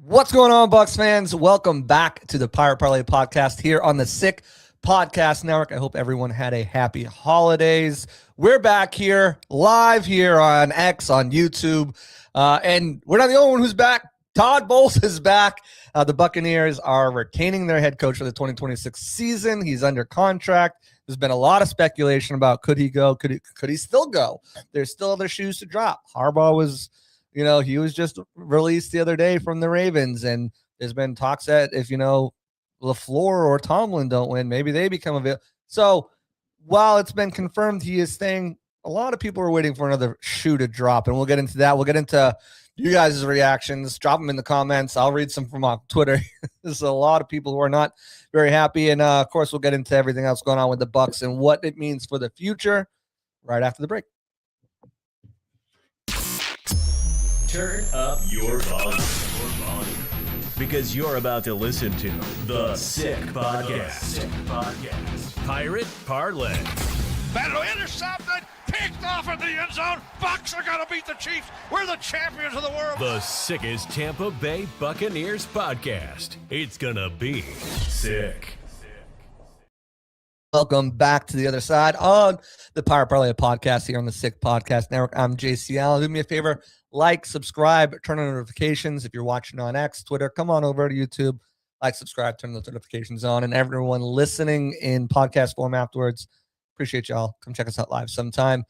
What's going on, Bucs fans? Welcome back to the Pirate Parlay podcast here on the Sick Podcast Network. I hope everyone had a happy holidays. We're back here, live here on X, on YouTube, and we're not the only one who's back. Todd Bowles is back. The Buccaneers are retaining their head coach for the 2026 season. He's under contract. There's been a lot of speculation about could he go, could he still go? There's still other shoes to drop. Harbaugh was... he was just released the other day from the Ravens, and there's been talks that if, LaFleur or Tomlin don't win, maybe they become available. So while it's been confirmed he is staying, a lot of people are waiting for another shoe to drop, and we'll get into that. We'll get into you guys' reactions. Drop them in the comments. I'll read some from on Twitter. There's a lot of people who are not very happy, and of course, we'll get into everything else going on with the Bucs and what it means for the future right after the break. Turn up your volume. Because you're about to listen to The Sick Podcast. Pirate Parlay. Battle intercepted, picked off in the end zone. Bucs are going to beat the Chiefs. We're the champions of the world. The sickest Tampa Bay Buccaneers podcast. It's going to be sick. Welcome back to the other side on the Pirate Parlay podcast here on the Sick Podcast Network. I'm JC Allen. Do me a favor, like, subscribe, turn on notifications. If you're watching on X, Twitter, come on over to YouTube, like, subscribe, turn those notifications on. And everyone listening in podcast form afterwards, appreciate y'all. Come check us out live sometime.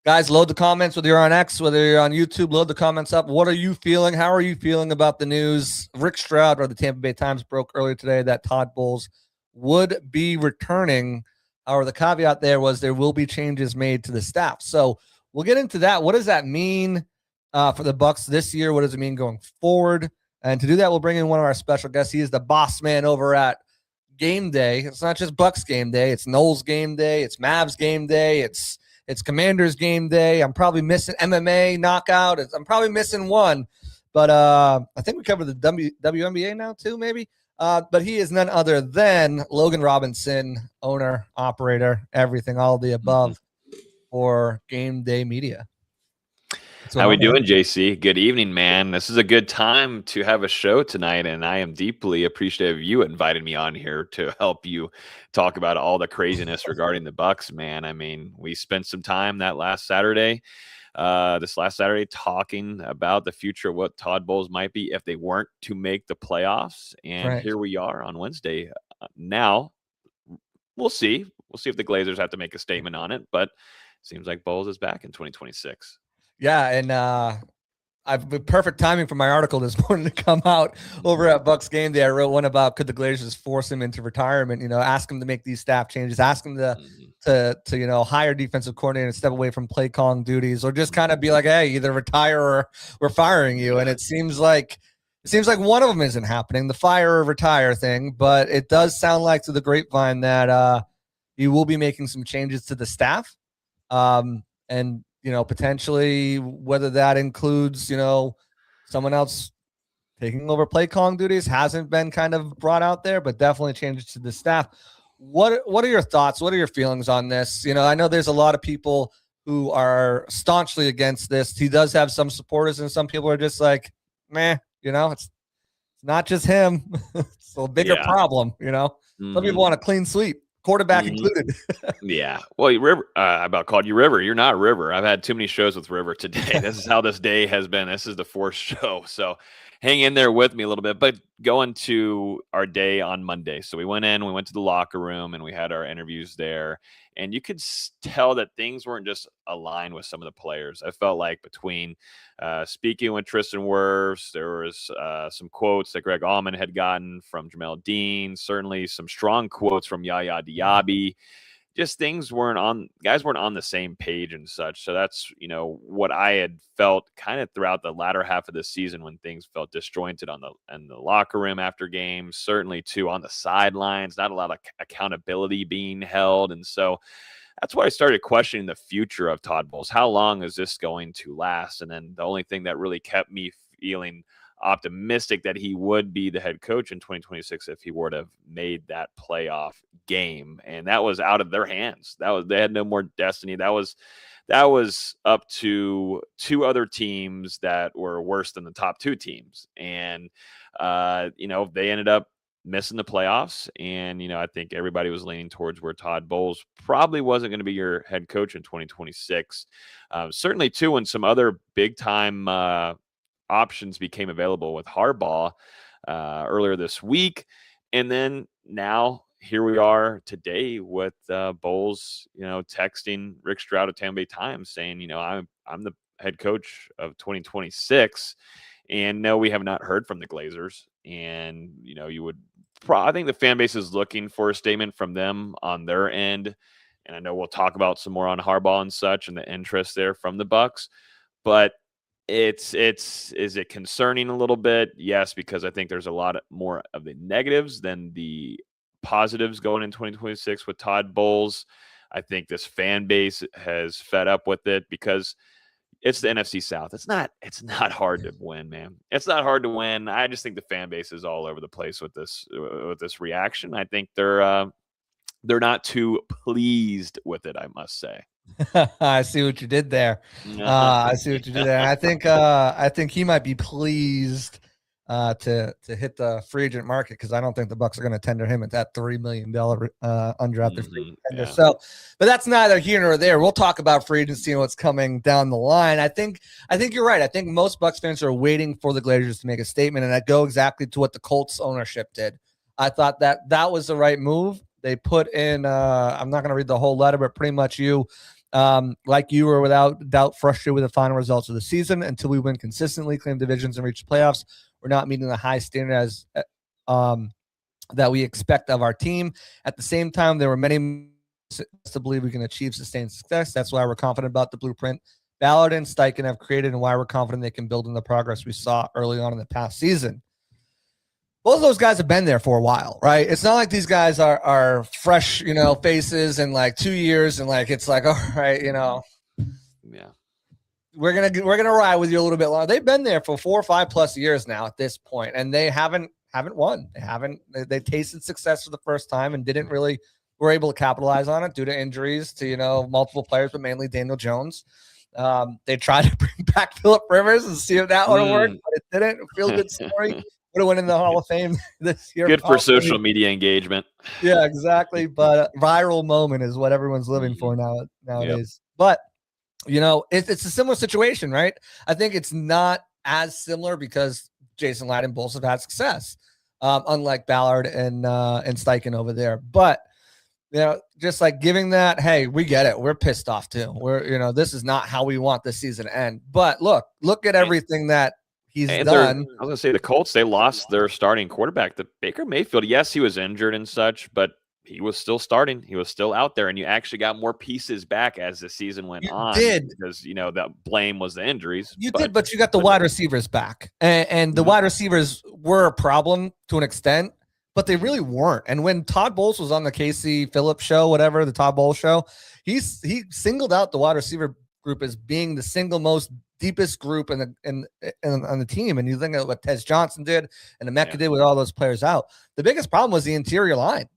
Guys, load the comments, whether you're on X, whether you're on YouTube, load the comments up. What are you feeling? How are you feeling about the news? Rick Stroud or the Tampa Bay Times broke earlier today that Todd Bowles would be returning. However, the caveat there was there will be changes made to the staff. So we'll get into that. What does that mean for the Bucs this year? What does it mean going forward? And to do that, we'll bring in one of our special guests. He is the boss man over at Game Day. It's not just Bucs Game Day. It's Knowles Game Day. It's Mavs Game Day. It's Commanders Game Day. I'm probably missing MMA Knockout. I'm probably missing one. But I think we covered the WNBA now too, maybe. But he is none other than Logan Robinson, owner, operator, everything, all of the above for Game Day Media. How we doing, JC? Good evening, man. This is a good time to have a show tonight, and I am deeply appreciative you invited me on here to help you talk about all the craziness regarding the Bucs, man. I mean, we spent some time this last Saturday, talking about the future of what Todd Bowles might be if they weren't to make the playoffs, and Here we are on Wednesday. Now, we'll see. We'll see if the Glazers have to make a statement on it, but it seems like Bowles is back in 2026. Yeah, and I've perfect timing for my article this morning to come out over at Bucs Game Day. I wrote one about could the Glazers force him into retirement, ask him to make these staff changes, ask him to hire defensive coordinator and step away from play calling duties, or just kind of be like, hey, either retire or we're firing you. And it seems like one of them isn't happening, the fire or retire thing, but it does sound like through the grapevine that he will be making some changes to the staff. And potentially whether that includes, someone else taking over play calling duties hasn't been kind of brought out there, but definitely changes to the staff. What are your thoughts? What are your feelings on this? I know there's a lot of people who are staunchly against this. He does have some supporters, and some people are just like, meh, it's not just him. It's a bigger problem, Some people want a clean sweep. Quarterback included. Yeah. Well, River, I about called you River. You're not River. I've had too many shows with River today. This is how this day has been. This is the fourth show. So hang in there with me a little bit. But going to our day on Monday. So we went to the locker room, and we had our interviews there. And you could tell that things weren't just aligned with some of the players. I felt like between speaking with Tristan Wirfs, there was some quotes that Greg Allman had gotten from Jamel Dean, certainly some strong quotes from Yaya Diaby. Just guys weren't on the same page and such. So that's, what I had felt kind of throughout the latter half of the season when things felt disjointed in the locker room after games, certainly too on the sidelines, not a lot of accountability being held. And so that's why I started questioning the future of Todd Bowles. How long is this going to last? And then the only thing that really kept me feeling optimistic that he would be the head coach in 2026 if he were to have made that playoff game. And that was out of their hands. They had no more destiny. That was that was up to 2 other teams that were worse than the top 2 teams. And, they ended up missing the playoffs. And, I think everybody was leaning towards where Todd Bowles probably wasn't going to be your head coach in 2026. Certainly, too, when some other big-time options became available with Harbaugh earlier this week. And then now here we are today with Bowles, texting Rick Stroud of Tampa Bay Times saying, I'm the head coach of 2026. And no, we have not heard from the Glazers. And, I think the fan base is looking for a statement from them on their end. And I know we'll talk about some more on Harbaugh and such and the interest there from the Bucs. But is it concerning a little bit? Yes, because I think there's a lot more of the negatives than the positives going in 2026 with Todd Bowles. I think this fan base has fed up with it because it's the NFC South. It's not hard to win, man. It's not hard to win. I just think the fan base is all over the place with this reaction. I think they're not too pleased with it, I must say. I see what you did there. I see what you did there. And I think he might be pleased to hit the free agent market because I don't think the Bucs are going to tender him at that $3 million undrafted free tender. Yeah. So, but that's neither here nor there. We'll talk about free agency and what's coming down the line. I think you're right. I think most Bucs fans are waiting for the Glazers to make a statement, and I go exactly to what the Colts ownership did. I thought that was the right move. They put in. I'm not going to read the whole letter, but pretty much like you were without doubt frustrated with the final results of the season. Until we win consistently, claim divisions, and reach the playoffs, we're not meeting the high standard that we expect of our team. At the same time, there were many to believe we can achieve sustained success. That's why we're confident about the blueprint Ballard and Steichen have created, and why we're confident they can build on the progress we saw early on in the past season. Both of those guys have been there for a while, right? It's not like these guys are fresh, faces in like 2 years and like it's like, all right, Yeah. we're gonna ride with you a little bit longer. They've been there for 4 or 5 plus years now at this point, and they haven't won. They tasted success for the first time and were able to capitalize on it due to injuries to multiple players, but mainly Daniel Jones. They tried to bring back Phillip Rivers and see if that would have worked, but it didn't. Feel good story. Would have went in the Hall of Fame this year. Good for social media engagement. Yeah, exactly. But viral moment is what everyone's living for nowadays. Yep. But it's a similar situation, right? I think it's not as similar because Jason Light and Bowles have had success, unlike Ballard and Steichen over there. But just like giving that, hey, we get it. We're pissed off too. This is not how we want this season to end. But look at everything that he's done. I was going to say the Colts, they lost their starting quarterback, the Baker Mayfield. Yes, he was injured and such, but he was still starting. He was still out there, and you actually got more pieces back as the season went on. Did. Because, that blame was the injuries. But you got the wide receivers back. And the wide receivers were a problem to an extent, but they really weren't. And when Todd Bowles was on the Casey Phillips show, whatever, the Todd Bowles show, he singled out the wide receiver group as being the single most deepest group on the team. And you think of what Tez Johnson did and Emeka did with all those players out. The biggest problem was the interior line.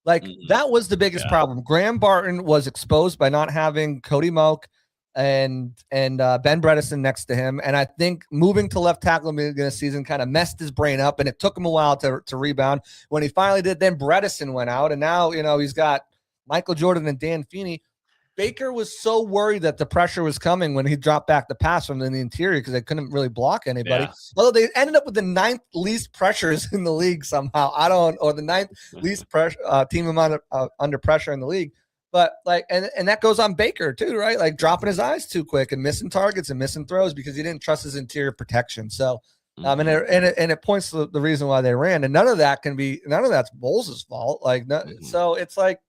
That was the biggest problem. Graham Barton was exposed by not having Cody Moak and Ben Bredesen next to him. And I think moving to left tackle in the beginning of the season kind of messed his brain up, and it took him a while to rebound. When he finally did, then Bredesen went out, and now, he's got Michael Jordan and Dan Feeney. Baker was so worried that the pressure was coming when he dropped back the pass from the interior because they couldn't really block anybody. Yeah. Although they ended up with the 9th least pressures in the league somehow. Or the 9th least pressure team amount of under pressure in the league. But and that goes on Baker too, right? Like dropping his eyes too quick and missing targets and missing throws because he didn't trust his interior protection. So, and it points to the reason why they ran. And none of that's Bowles' fault. So it's like,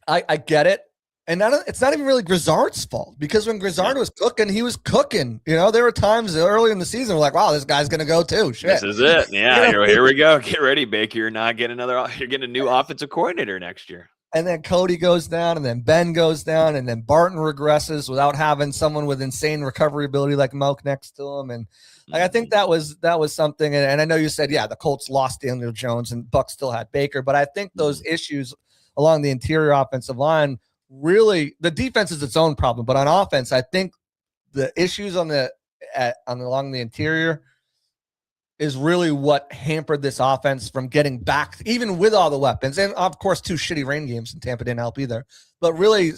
I get it. And it's not even really Grizzard's fault because when Grizzard was cooking, he was cooking. There were times early in the season we're like, wow, this guy's going to go too. Shit. This is it. Yeah, here we go. Get ready, Baker. You're getting a new offensive coordinator next year. And then Cody goes down, and then Ben goes down, and then Barton regresses without having someone with insane recovery ability like Moak next to him. And I think that was something. And I know you said, the Colts lost Daniel Jones and Bucs still had Baker, but I think those issues along the interior offensive line really the defense is its own problem, but on offense, I think the issues along the interior is really what hampered this offense from getting back, even with all the weapons. And of course, 2 shitty rain games in Tampa didn't help either. But really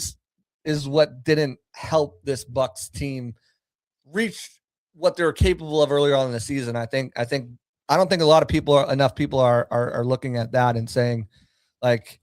is what didn't help this Bucs team reach what they were capable of earlier on in the season. I don't think enough people are looking at that and saying, like,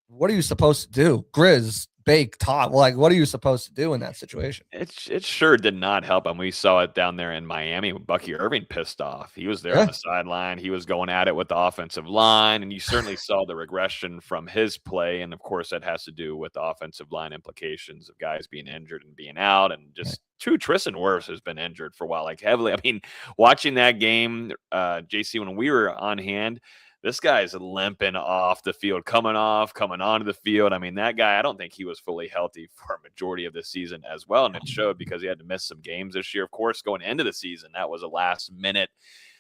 what are you supposed to do? Grizz, Bake, Todd. Like, what are you supposed to do in that situation? It sure did not help him. We saw it down there in Miami when Bucky Irving pissed off. He was there on the sideline. He was going at it with the offensive line, and you certainly saw the regression from his play. And of course, that has to do with the offensive line implications of guys being injured and being out, and just Tristan Wirfs has been injured for a while, like heavily. I mean, watching that game, JC, when we were on hand, this guy's limping off the field, coming onto the field. I mean, that guy, I don't think he was fully healthy for a majority of the season as well. And it showed because he had to miss some games this year. Of course, going into the season, that was a last-minute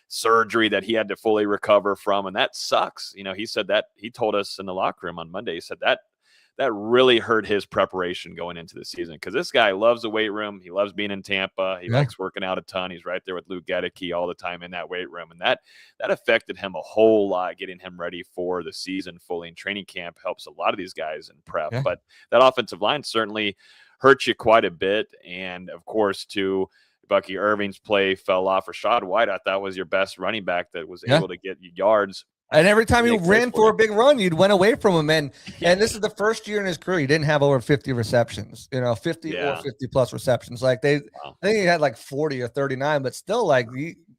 surgery that he had to fully recover from. And that sucks. You know, he said that, he told us in the locker room on Monday, he said that really hurt his preparation going into the season, because this guy loves the weight room. He loves being in Tampa. He likes working out a ton. He's right there with Luke Gedeke all the time in that weight room. And that affected him a whole lot, getting him ready for the season fully. In training camp helps a lot of these guys in prep. Yeah. But that offensive line certainly hurt you quite a bit. And, of course, too, Bucky Irving's play fell off. Rashad White, I thought, was your best running back that was able to get you yards. And every time he ran for a big run, you'd went away from him. And this is the first year in his career he didn't have over 50 receptions, 50 or 50 plus receptions. Like I think he had like 40 or 39, but still, like,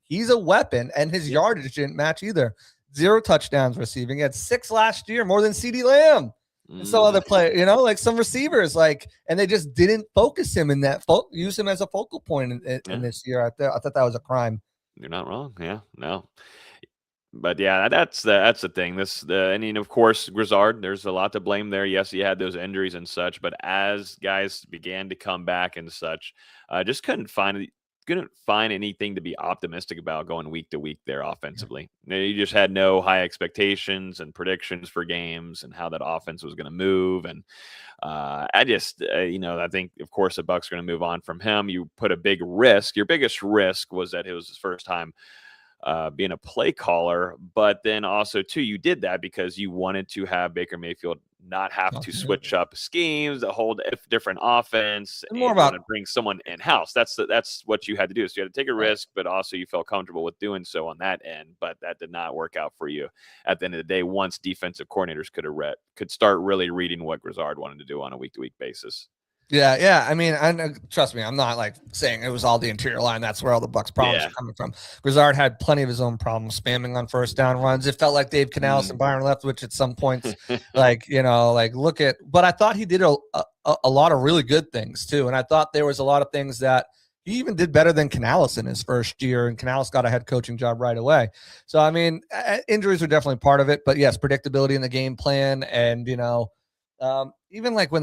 he's a weapon, and his yardage didn't match either. 0 touchdowns receiving. He had 6 last year, more than CeeDee Lamb. And some other play, like some receivers, and they just didn't focus him in that, use him as a focal point in this year. I thought that was a crime. You're not wrong. Yeah, no. But yeah, that's the thing. And of course, Grizzard, there's a lot to blame there. Yes, he had those injuries and such, but as guys began to come back and such, just couldn't find anything to be optimistic about going week to week there offensively. You just had no high expectations and predictions for games and how that offense was going to move. And I think, of course, the Bucs are going to move on from him. You put a big risk. Your biggest risk was that it was his first time being a play caller, but then also too, you did that because you wanted to have Baker Mayfield not have to switch up schemes, to hold a different offense, and more about to bring someone in house. That's what you had to do. So you had to take a risk, but also you felt comfortable with doing so on that end. But that did not work out for you at the end of the day. Once defensive coordinators could start really reading what Grizzard wanted to do on a week to week basis. Yeah. I mean, trust me, I'm not like saying it was all the interior line. That's where all the Bucs problems are coming from. Grizzard had plenty of his own problems, spamming on first down runs. It felt like Dave Canales and Byron Leftwich at some points, but I thought he did a lot of really good things too. And I thought there was a lot of things that he even did better than Canales in his first year, and Canales got a head coaching job right away. So, I mean, injuries are definitely part of it, but yes, predictability in the game plan. And, even like when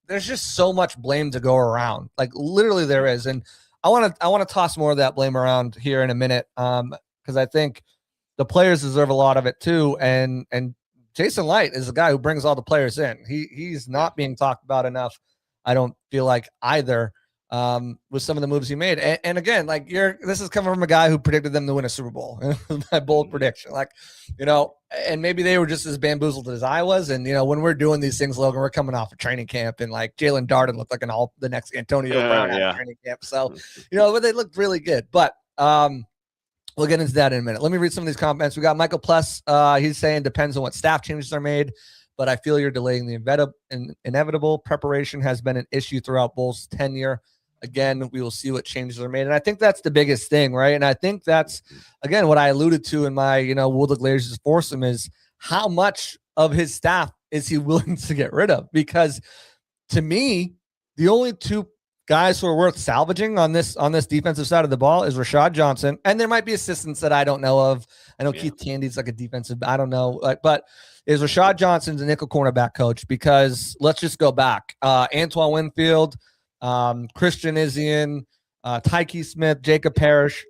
there's just so much blame to go around. Like, literally there is. And I want to toss more of that blame around here in a minute, because I think the players deserve a lot of it too. And Jason Light is the guy who brings all the players in. He's not being talked about enough, I don't feel like, either, with some of the moves he made. And again, like, this is coming from a guy who predicted them to win a Super Bowl. My bold prediction. Like, and maybe they were just as bamboozled as I was. And, when we're doing these things, Logan, we're coming off of training camp, and like Jalen Darden looked like the next Antonio Brown out of training camp. So, but they looked really good. But we'll get into that in a minute. Let me read some of these comments. We got Michael Pless. He's saying depends on what staff changes are made, but I feel you're delaying the inevitable. Preparation has been an issue throughout Bowles' tenure. Again, we will see what changes are made. And I think that's the biggest thing, right? And I think that's, again, what I alluded to in my, will the Glazers force him, is how much of his staff is he willing to get rid of? Because to me, the only 2 guys who are worth salvaging on this defensive side of the ball is Rashad Johnson. And there might be assistants that I don't know of. I know Keith Tandy's like a defensive, I don't know. But is Rashad Johnson's a nickel cornerback coach? Because let's just go back. Antoine Winfield, Christian Izzian, Tyke Smith, Jacob Parrish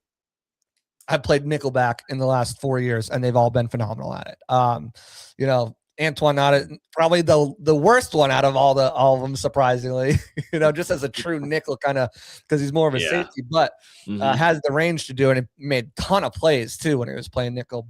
have played nickelback in the last 4 years, and they've all been phenomenal at it. Antoine not probably the worst one out of all of them, surprisingly. Just as a true nickel kind of, because he's more of a safety, but has the range to do it, and made a ton of plays too when he was playing nickel.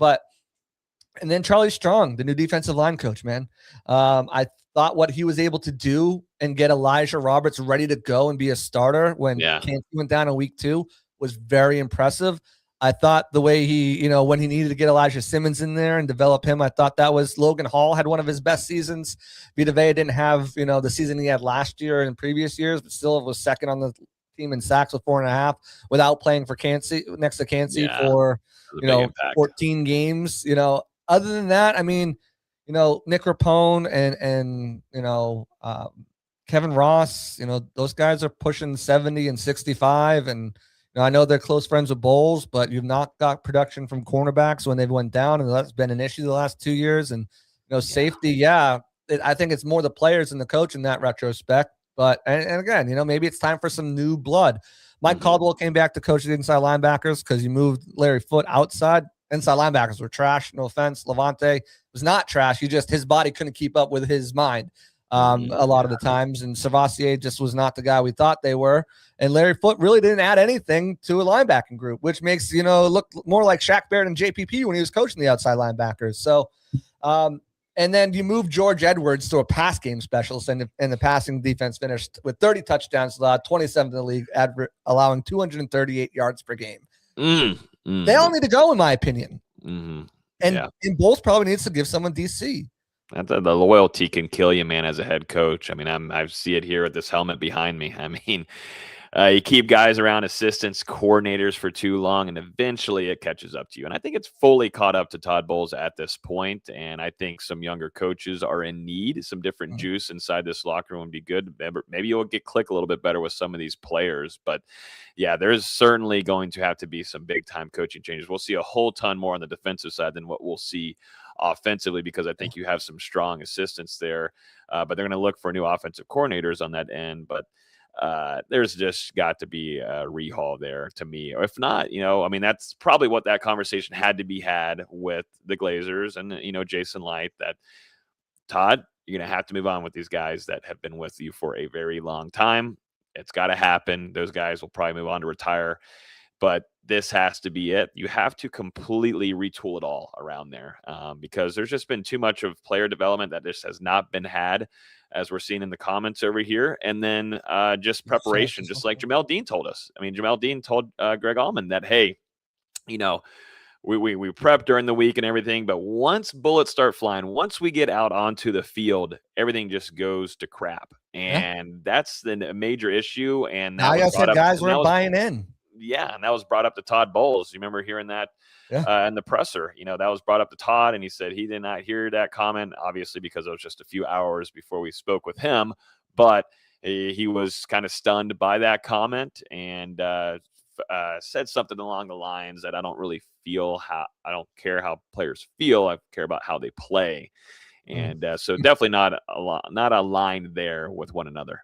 And then Charlie Strong, the new defensive line coach, man. I thought what he was able to do and get Elijah Roberts ready to go and be a starter when Kansas went down in week 2 was very impressive. I thought the way he, when he needed to get Elijah Simmons in there and develop him, I thought that was Logan Hall had one of his best seasons. Vita Vea didn't have, the season he had last year and previous years, but still was second on the team in sacks with 4.5 without playing for Kansas next to Kansas for, 14 games. Other than that, I mean, Nick Rapone and Kevin Ross, those guys are pushing 70 and 65. And I know they're close friends with Bowles, but you've not got production from cornerbacks when they've went down, and that's been an issue the last 2 years. And safety, I think it's more the players and the coach in that retrospect. But and again, maybe it's time for some new blood. Mike Caldwell came back to coach the inside linebackers because you moved Larry Foote outside. Inside linebackers were trash. No offense, Levante was not trash. His body couldn't keep up with his mind a lot of the times, and Savassier just was not the guy we thought they were. And Larry Foote really didn't add anything to a linebacking group, which makes look more like Shaq Barrett and JPP when he was coaching the outside linebackers. So, and then you move George Edwards to a pass game specialist, and the passing defense finished with 30 touchdowns allowed, 27th in the league, allowing 238 yards per game. They all need to go, in my opinion. And Bowles probably needs to give someone DC. The loyalty can kill you, man, as a head coach. I mean, I see it here with this helmet behind me. I mean, you keep guys around assistants, coordinators for too long, and eventually it catches up to you. And I think it's fully caught up to Todd Bowles at this point. And I think some younger coaches are in need. Some different juice inside this locker room would be good. Maybe you'll get click a little bit better with some of these players. But yeah, there's certainly going to have to be some big time coaching changes. We'll see a whole ton more on the defensive side than what we'll see offensively, because I think you have some strong assistants there. But they're going to look for new offensive coordinators on that end. But there's just got to be a rehaul there to me. Or if not, I mean, that's probably what that conversation had to be had with the Glazers and, Jason Light, that Todd, you're going to have to move on with these guys that have been with you for a very long time. It's got to happen. Those guys will probably move on to retire, but this has to be it. You have to completely retool it all around there because there's just been too much of player development that just has not been had, as we're seeing in the comments over here. And then just preparation, just like Jamel Dean told us. I mean, Jamel Dean told Greg Allman that, hey, we prep during the week and everything, but once bullets start flying, once we get out onto the field, everything just goes to crap. And that's the major issue. And now I said guys weren't buying in. Yeah, and that was brought up to Todd Bowles. You remember hearing that in the presser? That was brought up to Todd, and he said he did not hear that comment, obviously, because it was just a few hours before we spoke with him. But he was kind of stunned by that comment and said something along the lines that I don't care how players feel. I care about how they play. And so definitely not aligned there with one another.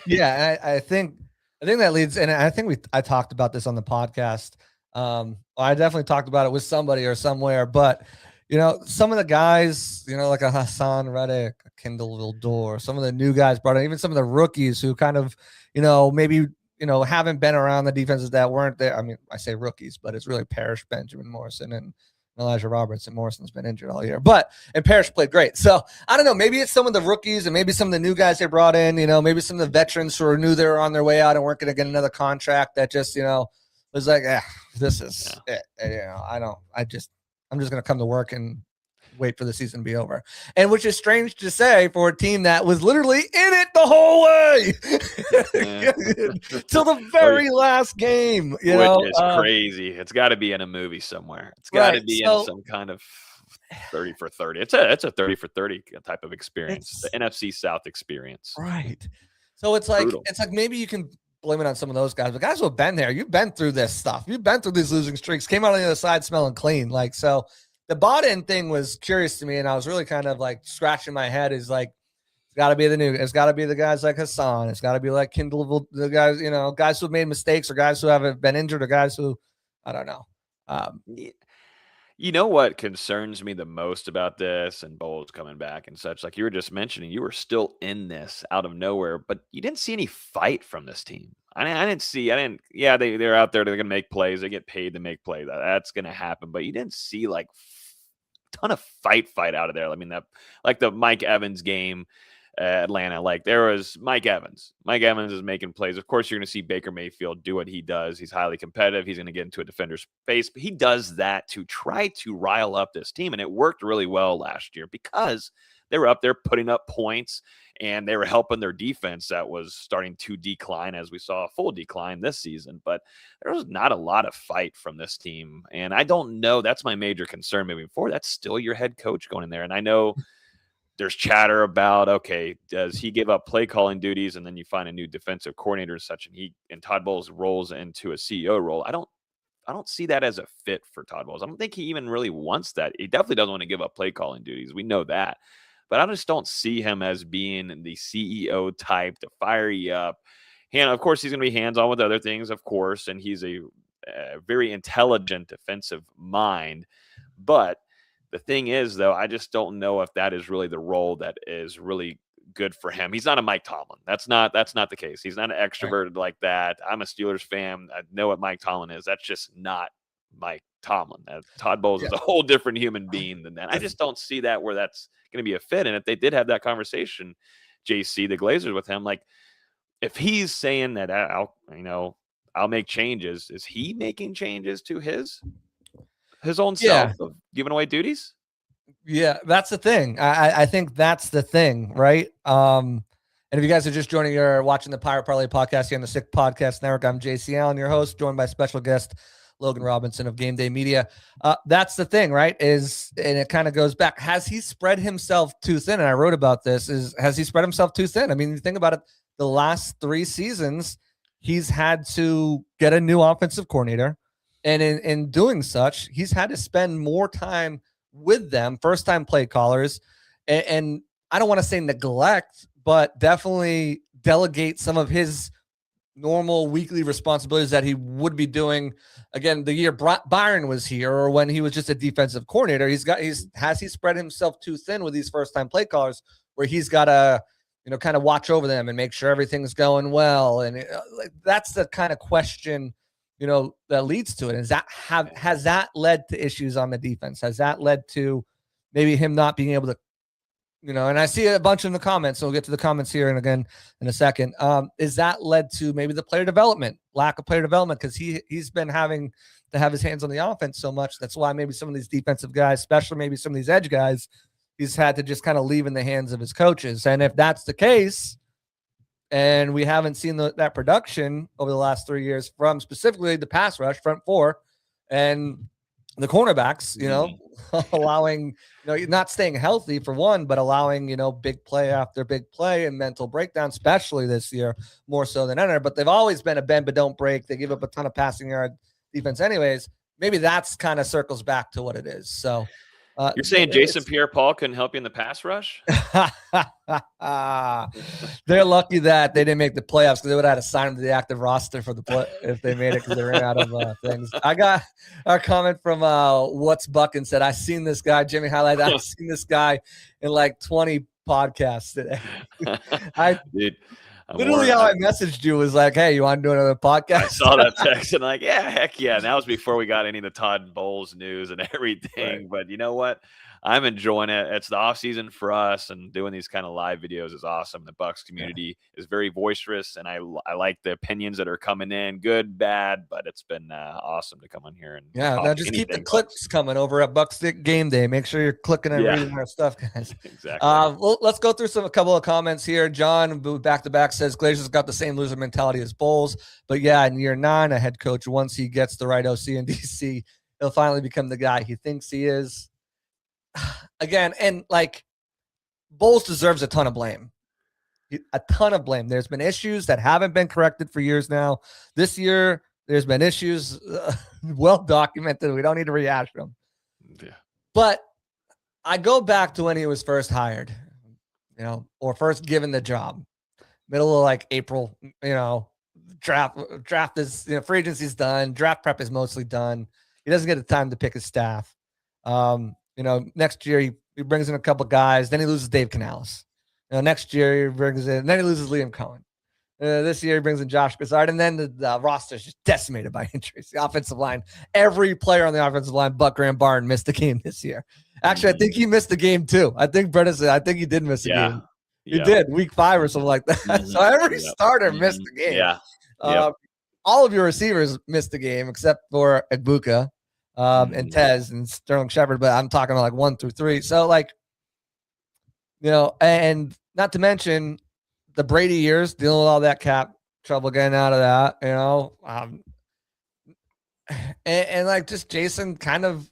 Yeah, I think that leads, and I think I talked about this on the podcast. I definitely talked about it with somebody or somewhere, but some of the guys, like a Hassan Reddick, a Kendall Vildor, some of the new guys brought in, even some of the rookies who kind of, maybe, haven't been around the defenses that weren't there. I mean, I say rookies, but it's really Parrish, Benjamin Morrison, and Elijah Roberts. And Morrison's been injured all year, and Parrish played great. So I don't know, maybe it's some of the rookies and maybe some of the new guys they brought in, maybe some of the veterans who knew they were on their way out and weren't going to get another contract that just, was like, this is it. I'm just going to come to work and wait for the season to be over. And which is strange to say for a team that was literally in it the whole way till the very last game. Which is crazy. It's got to be in a movie somewhere. It's got to be in some kind of 30 for 30. It's a 30 for 30 type of experience. The NFC South experience. Right. So it's like maybe you can blame it on some of those guys, but guys who have been there, you've been through this stuff. You've been through these losing streaks, came out on the other side smelling clean. So the bought-in thing was curious to me, and I was really kind of like scratching my head. Is like, it's got to be it's got to be the guys like Hassan. It's got to be like Kendall, the guys, guys who have made mistakes, or guys who haven't been injured, or guys who, I don't know. You know what concerns me the most about this and Bowles coming back and such, like you were just mentioning, you were still in this out of nowhere, but you didn't see any fight from this team. Yeah, they're out there, they're going to make plays, they get paid to make plays. That's going to happen, but you didn't see like ton of fight out of there. I mean, that like the Mike Evans game, Atlanta, like there was Mike Evans. Mike Evans is making plays. Of course, you're going to see Baker Mayfield do what he does. He's highly competitive. He's going to get into a defender's face, but he does that to try to rile up this team. And it worked really well last year because they were up there putting up points and they were helping their defense that was starting to decline, as we saw a full decline this season. But there was not a lot of fight from this team. And I don't know. That's my major concern moving forward. That's still your head coach going in there. And I know there's chatter about, okay, does he give up play calling duties and then you find a new defensive coordinator and such, and Todd Bowles rolls into a CEO role? I don't see that as a fit for Todd Bowles. I don't think he even really wants that. He definitely doesn't want to give up play calling duties. We know that. But I just don't see him as being the CEO type to fire you up. And of course, he's going to be hands-on with other things, of course, and he's a very intelligent defensive mind. But the thing is, though, I just don't know if that is really the role that is really good for him. He's not a Mike Tomlin. That's not the case. He's not an extroverted like that. I'm a Steelers fan. I know what Mike Tomlin is. That's just not Mike Tomlin. Todd Bowles is a whole different human being than that. I just don't see that where that's going to be a fit. And if they did have that conversation, JC, the Glazers with him, like if he's saying that I'll make changes, is he making changes to his own self of giving away duties? Yeah, that's the thing. I think that's the thing, right? And if you guys are just joining or watching the Pirate Parlay podcast here on the Sick Podcast Network, I'm JC Allen, your host, joined by special guest Logan Robinson of Game Day Media. That's the thing, right? And it kind of goes back. Has he spread himself too thin? And I wrote about this. Has he spread himself too thin? I mean, you think about it, the last 3 seasons, he's had to get a new offensive coordinator. And in doing such, he's had to spend more time with them, first-time play callers. And I don't want to say neglect, but definitely delegate some of his normal weekly responsibilities that he would be doing. Again, the year Byron was here or when he was just a defensive coordinator, has he spread himself too thin with these first-time play callers where he's got to, kind of watch over them and make sure everything's going well? And that's the kind of question that leads to it. Has that led to issues on the defense? Has that led to maybe him not being able to, and I see a bunch in the comments, so we'll get to the comments here and again in a second. Is that led to maybe the player development, lack of player development? Because he's been having to have his hands on the offense so much. That's why maybe some of these defensive guys, especially maybe some of these edge guys, he's had to just kind of leave in the hands of his coaches. And if that's the case, and we haven't seen that production over the last 3 years from specifically the pass rush, front four, and the cornerbacks, allowing, not staying healthy for one, but allowing, big play after big play and mental breakdown, especially this year, more so than ever. But they've always been a bend but don't break. They give up a ton of passing yard defense anyways. Maybe that's kind of circles back to what it is. So you're saying Jason Pierre-Paul couldn't help you in the pass rush? They're lucky that they didn't make the playoffs because they would have had to sign him to the active roster for the play if they made it because they ran out of things. I got a comment from What's Buck and said, I've seen this guy, Jimmy highlight. I've seen this guy in like 20 podcasts today. Literally how I messaged you was like, hey, you want to do another podcast? I saw that text and like, yeah, heck yeah. And that was before we got any of the Todd Bowles news and everything. Right. But you know what? I'm enjoying it. It's the off season for us, and doing these kind of live videos is awesome. The Bucs community is very boisterous, and I like the opinions that are coming in, good, bad, but it's been awesome to come on here and now just keep the clicks coming over at Bucs Game Day. Make sure you're clicking and reading our stuff, guys. Exactly. Let's go through a couple of comments here. John, back to back, says Glazer's got the same loser mentality as Bowles, but yeah, in year 9, a head coach, once he gets the right OC in DC, he'll finally become the guy he thinks he is. Again, and like Bowles deserves a ton of blame. A ton of blame. There's been issues that haven't been corrected for years now. This year, there's been issues well documented. We don't need to rehash them. Yeah. But I go back to when he was first hired, or first given the job. Middle of like April, draft is, free agency's done. Draft prep is mostly done. He doesn't get the time to pick his staff. Next year he brings in a couple guys, then he loses Dave Canales. Next year he brings in, then he loses Liam Cohen. This year he brings in Josh Grizzard, and then the roster is just decimated by injuries. The offensive line, every player on the offensive line, but Graham Barton missed a game this year. Actually, I think he missed the game too. I think he did miss a game. He did week 5 or something like that. So every starter missed the game. Yeah. All of your receivers missed the game except for Egbuka and Tez and Sterling Shepard. But I'm talking like 1 through 3. So and not to mention the Brady years, dealing with all that cap trouble, getting out of that, and just Jason kind of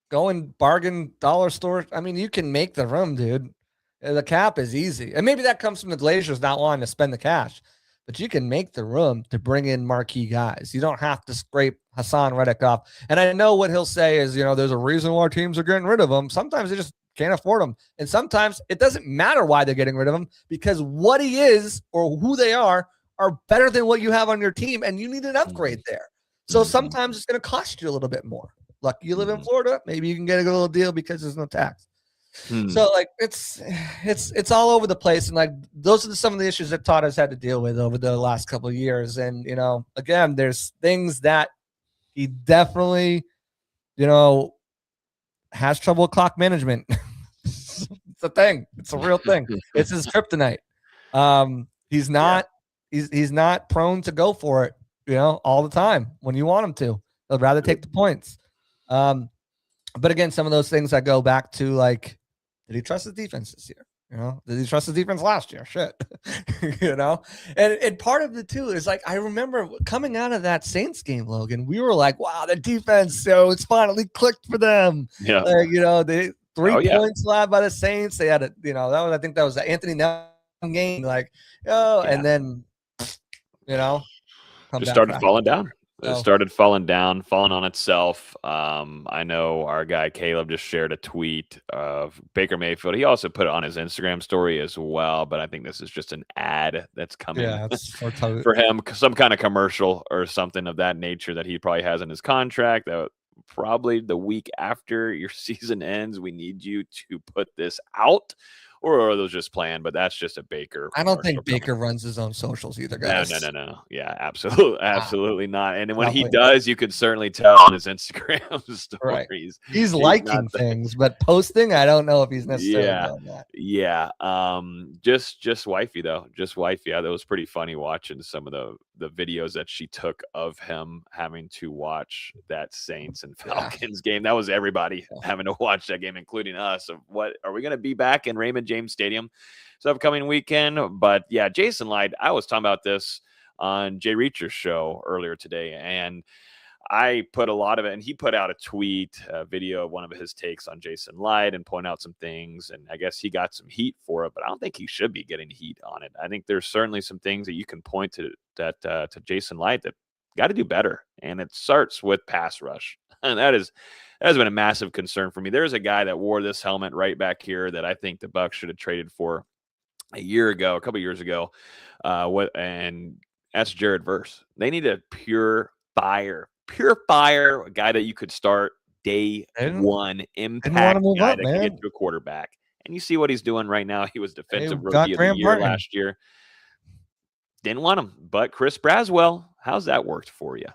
going bargain dollar store. I mean, you can make the room, dude. The cap is easy. And maybe that comes from the Glazers not wanting to spend the cash, but you can make the room to bring in marquee guys. You don't have to scrape Hassan Reddick off. And I know what he'll say is, there's a reason why teams are getting rid of him. Sometimes they just can't afford him. And sometimes it doesn't matter why they're getting rid of him, because what he is or who they are better than what you have on your team. And you need an upgrade there. So sometimes it's going to cost you a little bit more. Lucky you live in Florida. Maybe you can get a little deal because there's no tax. So it's all over the place. And those are some of the issues that Todd has had to deal with over the last couple of years. And, again, there's things that he definitely, has trouble with clock management. It's a thing. It's a real thing. It's his kryptonite. He's not prone to go for it, all the time when you want him to. He'll rather take the points. But again, some of those things I go back to, did he trust his defense this year? Did he trust his defense last year? Shit. And part of it too is I remember coming out of that Saints game, Logan, we were like, wow, the defense, so it's finally clicked for them. Yeah. They 3 points allowed by the Saints. They had I think that was the Anthony Nelson game. And then, just started falling down. It started falling on itself. I know our guy Caleb just shared a tweet of Baker Mayfield. He also put it on his Instagram story as well, but I think this is just an ad that's coming for him, some kind of commercial or something of that nature that he probably has in his contract. That probably the week after your season ends, we need you to put this out. Or are those just planned? But that's just a Baker. I don't think Baker runs his own socials either, guys. No. Yeah, absolutely not. And when he does, you can certainly tell on his Instagram stories. Right. He's liking things, but posting, I don't know if he's necessarily doing that. Yeah. Just wifey though. Just wifey. That was pretty funny watching some of the videos that she took of him having to watch that Saints and Falcons game. That was everybody having to watch that game, including us. Of what are we going to be back in Raymond James Stadium this upcoming weekend? But yeah, Jason lied. I was talking about this on Jay Reacher's show earlier today, and I put a lot of it, and he put out a video of one of his takes on Jason Light and point out some things, and I guess he got some heat for it, but I don't think he should be getting heat on it. I think there's certainly some things that you can point to to Jason Light that got to do better, and it starts with pass rush, and that has been a massive concern for me. There's a guy that wore this helmet right back here that I think the Bucs should have traded for a couple years ago, and that's Jared Verse. They need a pure fire, a guy that you could start day one, impact guy that can get to a quarterback. And you see what he's doing right now. He was defensive rookie of the year last year. Didn't want him, but Chris Braswell, how's that worked for you?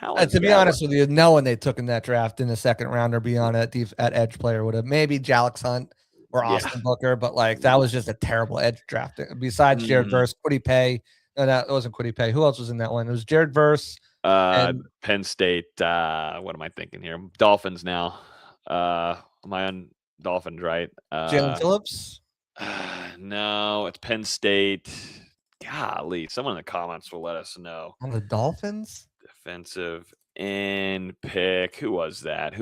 To be honest with you, no one they took in that draft in the second round or beyond at edge player would have. Maybe Jalix Hunt or Austin Booker, but that was just a terrible edge draft. Besides Jared Verse, Kwity Paye. No, that wasn't Kwity Paye. Who else was in that one? It was Jared Verse. Penn State. What am I thinking here? Dolphins now. Am I on Dolphins, right? Jalen Phillips? No, it's Penn State. Golly, someone in the comments will let us know. On the Dolphins? Defensive end pick. Who was that?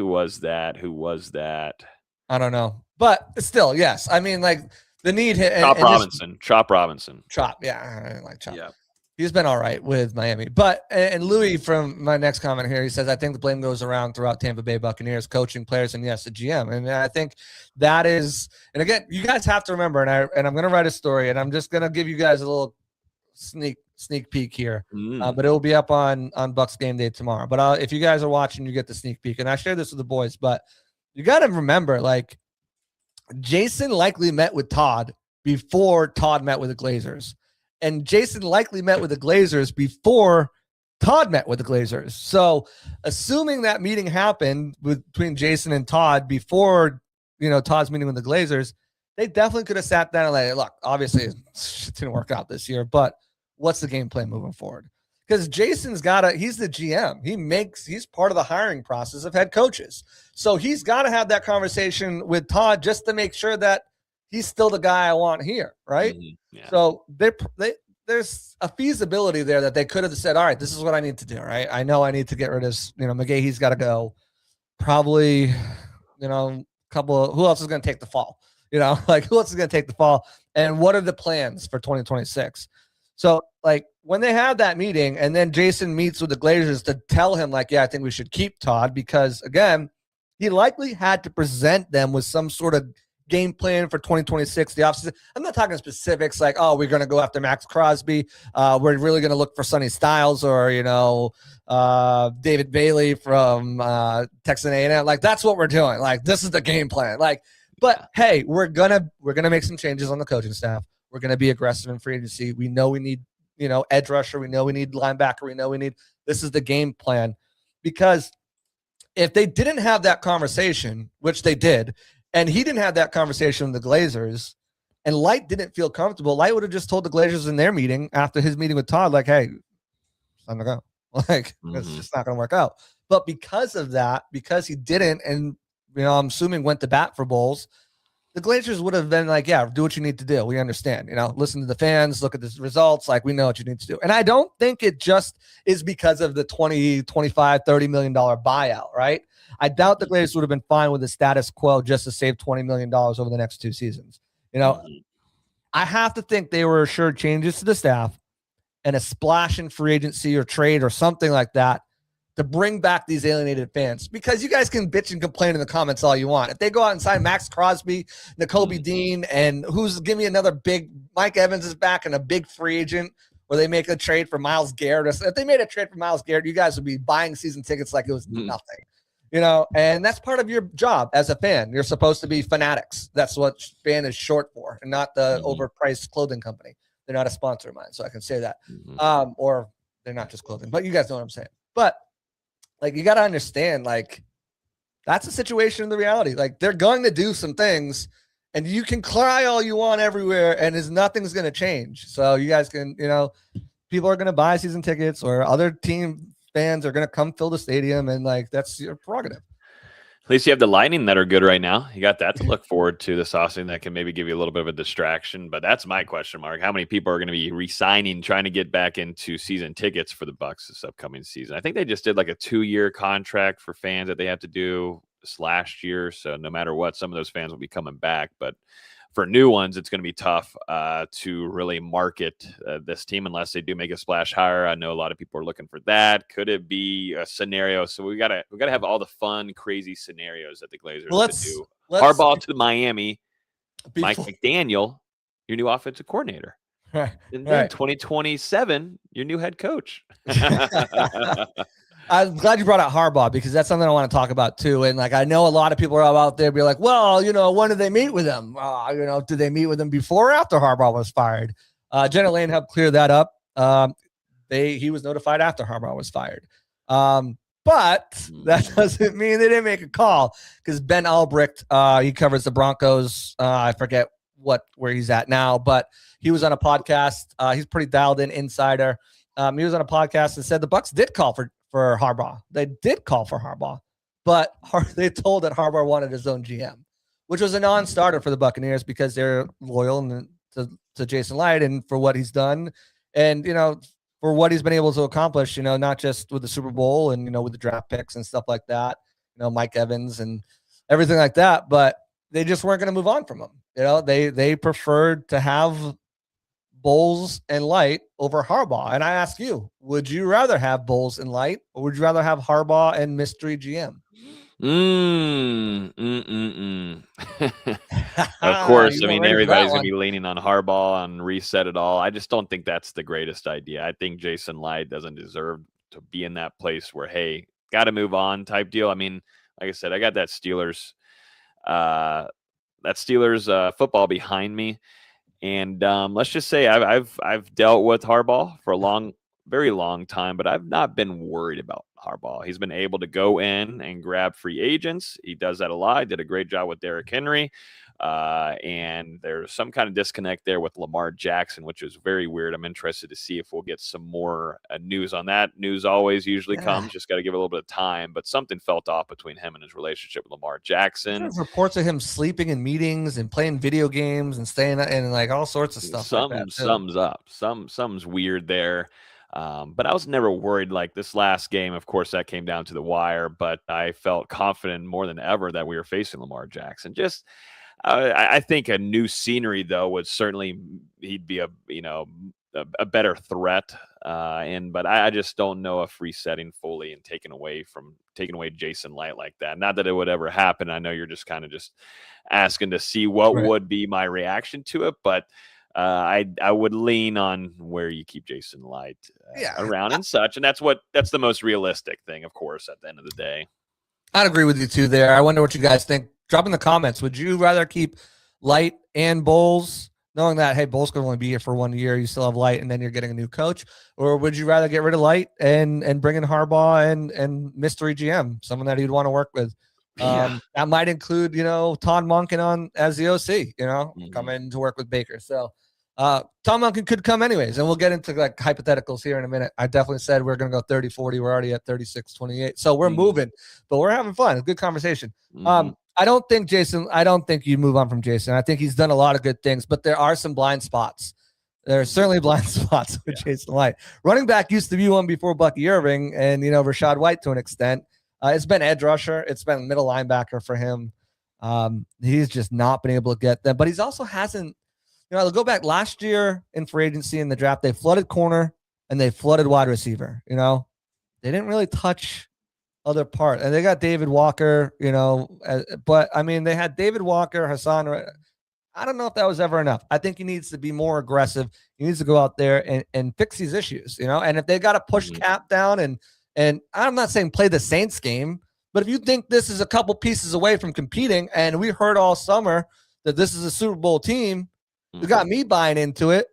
I don't know. But still, yes. I mean, the need hit. Chop Robinson. Chop. Yeah. I like Chop. Yeah. He's been all right with Miami. But, and Louis from my next comment here, he says, I think the blame goes around throughout Tampa Bay Buccaneers, coaching, players, and yes, the GM. And I think that is, and again, you guys have to remember, and I'm going to write a story, and I'm just going to give you guys a little sneak sneak peek here, but it will be up on Bucs Game Day tomorrow. But if you guys are watching, you get the sneak peek. And I shared this with the boys, but you got to remember, like, Jason likely met with Todd before Todd met with the Glazers. And Jason likely met with the Glazers before Todd met with the Glazers. So assuming that meeting happened between Jason and Todd before, Todd's meeting with the Glazers, they definitely could have sat down and like, look, obviously it didn't work out this year, but what's the game plan moving forward? Because Jason's he's the GM. He's part of the hiring process of head coaches. So he's got to have that conversation with Todd just to make sure that he's still the guy I want here, right? Yeah. So there's a feasibility there that they could have said, all right, this is what I need to do, right? I know I need to get rid of, McGahee's got to go. Probably, who else is going to take the fall? Who else is going to take the fall? And what are the plans for 2026? So, like, when they have that meeting and then Jason meets with the Glazers to tell him, like, yeah, I think we should keep Todd because, again, he likely had to present them with some sort of game plan for 2026, the offseason. I'm not talking specifics like, oh, we're going to go after Max Crosby. We're really going to look for Sonny Styles or, David Bailey from Texas A&M. Like, that's what we're doing. Like, this is the game plan. Like, but hey, we're gonna make some changes on the coaching staff. We're gonna be aggressive in free agency. We know we need, edge rusher. We know we need linebacker. We know this is the game plan. Because if they didn't have that conversation, which they did, and he didn't have that conversation with the Glazers, and Light didn't feel comfortable, Light would have just told the Glazers in their meeting after his meeting with Todd, like, hey, it's time to go. Like, it's just not gonna work out. But because of that, because he didn't, and I'm assuming went to bat for Bowles, the Glazers would have been like, yeah, do what you need to do. We understand, listen to the fans, look at the results. Like, we know what you need to do. And I don't think it just is because of the 20, 25, $30 million buyout, right? I doubt the Glazers would have been fine with the status quo just to save $20 million over the next 2 seasons. I have to think they were assured changes to the staff and a splash in free agency or trade or something like that to bring back these alienated fans, because you guys can bitch and complain in the comments all you want. If they go out and sign Max Crosby, Nakobe Dean, and give me another big Mike Evans is back and a big free agent, or they make a trade for Myles Garrett. If they made a trade for Myles Garrett, you guys would be buying season tickets like it was nothing, and that's part of your job as a fan. You're supposed to be fanatics. That's what fan is short for, and not the overpriced clothing company. They're not a sponsor of mine, so I can say that. Or they're not just clothing, but you guys know what I'm saying. But like, you got to understand, like, that's a situation in the reality. Like, they're going to do some things, and you can cry all you want everywhere, and nothing's going to change. So you guys can, people are going to buy season tickets, or other team fans are going to come fill the stadium, and like, that's your prerogative. At least you have the Lightning that are good right now. You got that to look forward to this offseason that can maybe give you a little bit of a distraction. But that's my question mark. How many people are going to be re-signing, trying to get back into season tickets for the Bucs this upcoming season? I think they just did like a 2-year contract for fans that they have to do this last year. So no matter what, some of those fans will be coming back. But for new ones, it's going to be tough to really market this team unless they do make a splash hire. I know a lot of people are looking for that. Could it be a scenario? So we gotta have all the fun, crazy scenarios that the Glazers do. Harbaugh to Miami, Mike McDaniel, your new offensive coordinator. Right. And then 2027, your new head coach. I'm glad you brought out Harbaugh, because that's something I want to talk about too. And like, I know a lot of people are out there be like, well, when did they meet with him? Did they meet with him before or after Harbaugh was fired? Jenna Lane helped clear that up. He was notified after Harbaugh was fired. But that doesn't mean they didn't make a call, because Ben Albrecht, he covers the Broncos. I forget where he's at now, but he was on a podcast. He's pretty dialed in insider. He was on a podcast and said the Bucs did call for Harbaugh. They did call for Harbaugh, but they told that Harbaugh wanted his own GM, which was a non-starter for the Buccaneers, because they're loyal to Jason Light and for what he's done, and for what he's been able to accomplish. Not just with the Super Bowl and with the draft picks and stuff like that. Mike Evans and everything like that. But they just weren't going to move on from him. They preferred to have Bowles and Light over Harbaugh. And I ask you, would you rather have Bowles and Light, or would you rather have Harbaugh and mystery GM? Of course, You I weren't mean, ready for that everybody's gonna one. be leaning on Harbaugh and reset it all. I just don't think that's the greatest idea. I think Jason Light doesn't deserve to be in that place where, hey, got to move on type deal. I mean, like I said, I got uh, that Steelers football behind me. And let's just say I've dealt with Harbaugh for a very long time, but I've not been worried about Harbaugh. He's been able to go in and grab free agents. He does that a lot. Did a great job with Derrick Henry. And there's some kind of disconnect there with Lamar Jackson, which is very weird. I'm interested to see if we'll get some more news on that. News always usually Yeah. comes, just got to give it a little bit of time. But something felt off between him and his relationship with Lamar Jackson. There's reports of him sleeping in meetings and playing video games and staying and like all sorts of stuff like that too. Something's up. Something's weird there. But I was never worried. Like this last game, of course, that came down to the wire. But I felt confident more than ever that we were facing Lamar Jackson. Just, I think a new scenery though would certainly he'd be a better threat. But I just don't know if resetting fully and taking away Jason Light like that. Not that it would ever happen. I know you're just kind of just asking to see what Right. would be my reaction to it, but I would lean on where you keep Jason Light Yeah. around and such, and that's the most realistic thing, of course, at the end of the day. I'd agree with you too there. I wonder what you guys think. Drop in the comments. Would you rather keep Light and Bowles, knowing that, hey, Bowles could only be here for 1 year, you still have Light, and then you're getting a new coach? Or would you rather get rid of Light and bring in Harbaugh and mystery GM, someone that you'd want to work with? That might include, Todd Monken on as the OC, come in to work with Baker. So Tom Monken could come anyways, and we'll get into like hypotheticals here in a minute. I definitely said we're going to go 30-40. We're already at 36-28. So we're moving, but we're having fun. A good conversation. I don't think you move on from Jason. I think he's done a lot of good things, but there are some blind spots. There are certainly blind spots with Jason Light. Running back used to be one before Bucky Irving and, Rashad White to an extent. It's been edge rusher. It's been middle linebacker for him. He's just not been able to get them, but he's also hasn't, they'll go back last year in free agency in the draft. They flooded corner and they flooded wide receiver. They didn't really touch other part. And they got David Walker, but I mean, they had David Walker, Hassan. I don't know if that was ever enough. I think he needs to be more aggressive. He needs to go out there and fix these issues, and if they got to push Cap down and I'm not saying play the Saints game, but if you think this is a couple pieces away from competing, and we heard all summer that this is a Super Bowl team, you got me buying into it,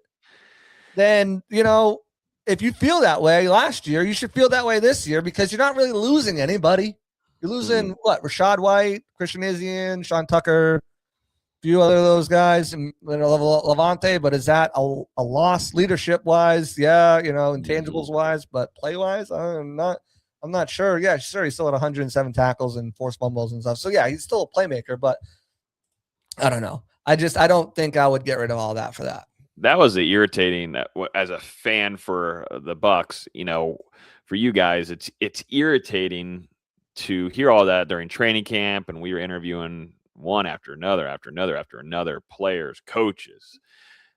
then, if you feel that way last year, you should feel that way this year because you're not really losing anybody. You're losing Rashad White, Christian Izien, Sean Tucker, a few other of those guys, and Levante. But is that a loss leadership wise? Yeah, intangibles wise, but play wise, I'm not sure. Yeah, sure, he's still at 107 tackles and forced fumbles and stuff. So yeah, he's still a playmaker, but I don't know. I don't think I would get rid of all that for that. That was irritating as a fan for the Bucs. For you guys, it's irritating to hear all that during training camp, and we were interviewing one after another, players, coaches,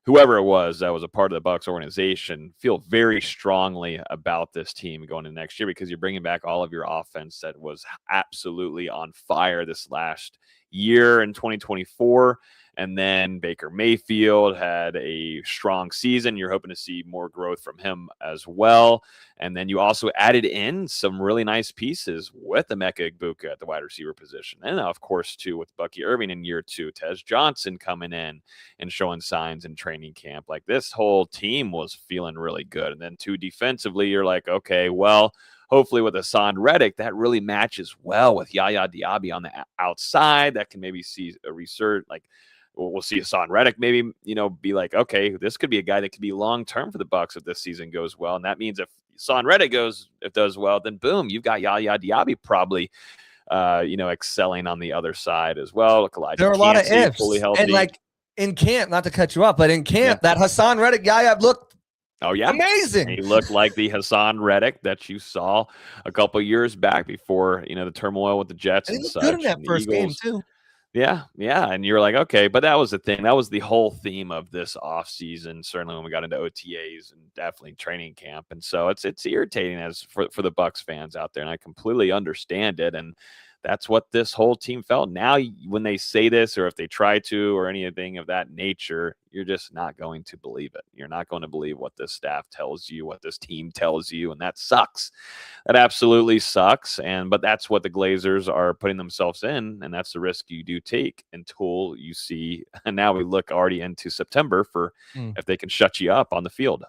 whoever it was that was a part of the Bucs organization, feel very strongly about this team going into next year because you're bringing back all of your offense that was absolutely on fire this last year in 2024. And then Baker Mayfield had a strong season. You're hoping to see more growth from him as well. And then you also added in some really nice pieces with Emeka Egbuka at the wide receiver position. And of course, too, with Bucky Irving in year 2, Tez Johnson coming in and showing signs in training camp. Like this whole team was feeling really good. And then too, defensively, you're like, okay, well, hopefully with Hassan Reddick, that really matches well with Yaya Diaby on the outside. That can maybe see a resurgence, like, we'll see Hassan Reddick maybe, be like, okay, this could be a guy that could be long-term for the Bucs if this season goes well. And that means if Hassan Reddick does well, then boom, you've got Yaya Diaby probably, excelling on the other side as well. There are a lot of ifs. Fully healthy. And like in camp, not to cut you up, but in camp, that Hassan Reddick Yaya looked amazing. He looked like the Hassan Reddick that you saw a couple years back before, the turmoil with the Jets and such. Good in that first game too. Yeah. And you're like, okay, but that was the thing. That was the whole theme of this offseason, certainly when we got into OTAs and definitely training camp. And so it's irritating for the Bucs fans out there, and I completely understand it. And that's what this whole team felt. Now, when they say this, or if they try to, or anything of that nature, you're just not going to believe it. You're not going to believe what this staff tells you, what this team tells you, and that sucks. That absolutely sucks. But that's what the Glazers are putting themselves in, and that's the risk you do take until you see. And now we look already into September for if they can shut you up on the field.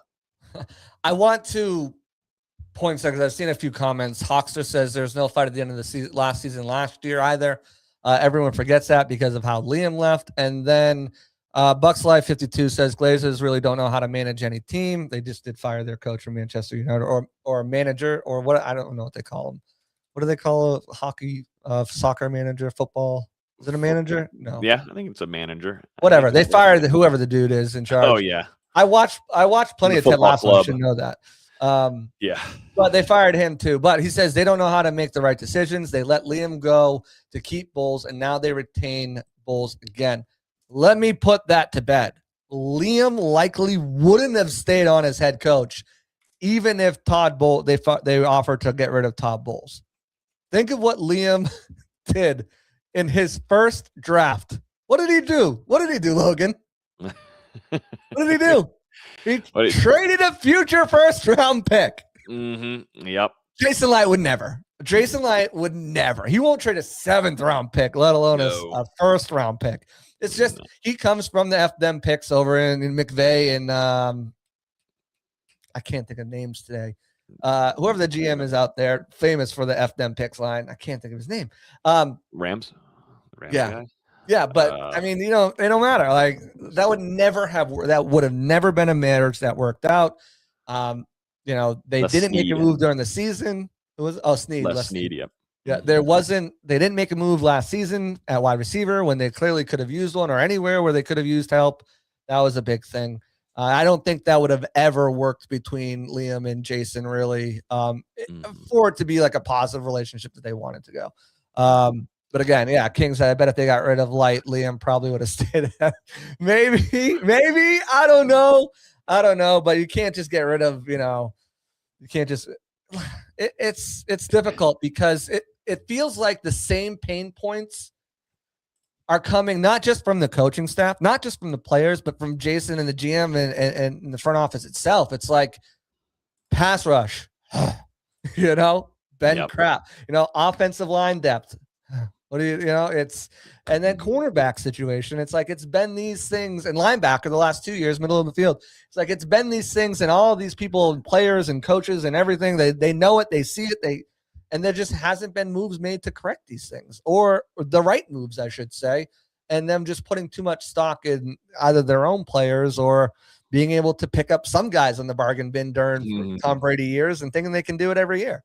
I want to point because I've seen a few comments. Hawkster says there's no fight at the end of the season, last year either. Everyone forgets that because of how Liam left. And then Bucs Live 52 says Glazers really don't know how to manage any team. They just did fire their coach from Manchester United or manager or what. I don't know what they call them. What do they call a hockey soccer manager, football? Is it a manager? No. Yeah, I think it's a manager. Whatever. They fired whoever the dude is in charge. Oh, yeah. I watched plenty of Ted Lasso. I should know that. Yeah. But they fired him too. But he says they don't know how to make the right decisions. They let Liam go to keep Bowles, and now they retain Bowles again. Let me put that to bed. Liam likely wouldn't have stayed on as head coach, even if Todd Bowles they offered to get rid of Todd Bowles. Think of what Liam did in his first draft. What did he do? What did he do, Logan? What did he do? He traded a future first-round pick. Mm-hmm. Yep. Jason Light would never. He won't trade a seventh-round pick, let alone a first-round pick. It's just he comes from the F them picks over in McVay and I can't think of names today. Whoever the GM is out there, famous for the F them picks line. I can't think of his name. Rams yeah. Guy? Yeah, but I mean, it don't matter. Like that would have never been a marriage that worked out. They didn't make a move during the season. It was Snead. Les Snead, yep. Yeah, they didn't make a move last season at wide receiver when they clearly could have used one, or anywhere where they could have used help. That was a big thing. I don't think that would have ever worked between Liam and Jason really for it to be like a positive relationship that they wanted to go. But again, yeah, Kings, I bet if they got rid of Light, Liam probably would have stayed. maybe, I don't know. But you can't just get rid of, you can't just, it's difficult because it feels like the same pain points are coming, not just from the coaching staff, not just from the players, but from Jason and the GM and the front office itself. It's like pass rush, crap, offensive line depth. What do and then cornerback situation. It's like, it's been these things, and linebacker the last 2 years, middle of the field. It's like, it's been these things, and all of these people and players and coaches and everything, they know it, they see it, and there just hasn't been moves made to correct these things, or the right moves, I should say, and them just putting too much stock in either their own players or being able to pick up some guys on the bargain bin during Tom Brady years and thinking they can do it every year.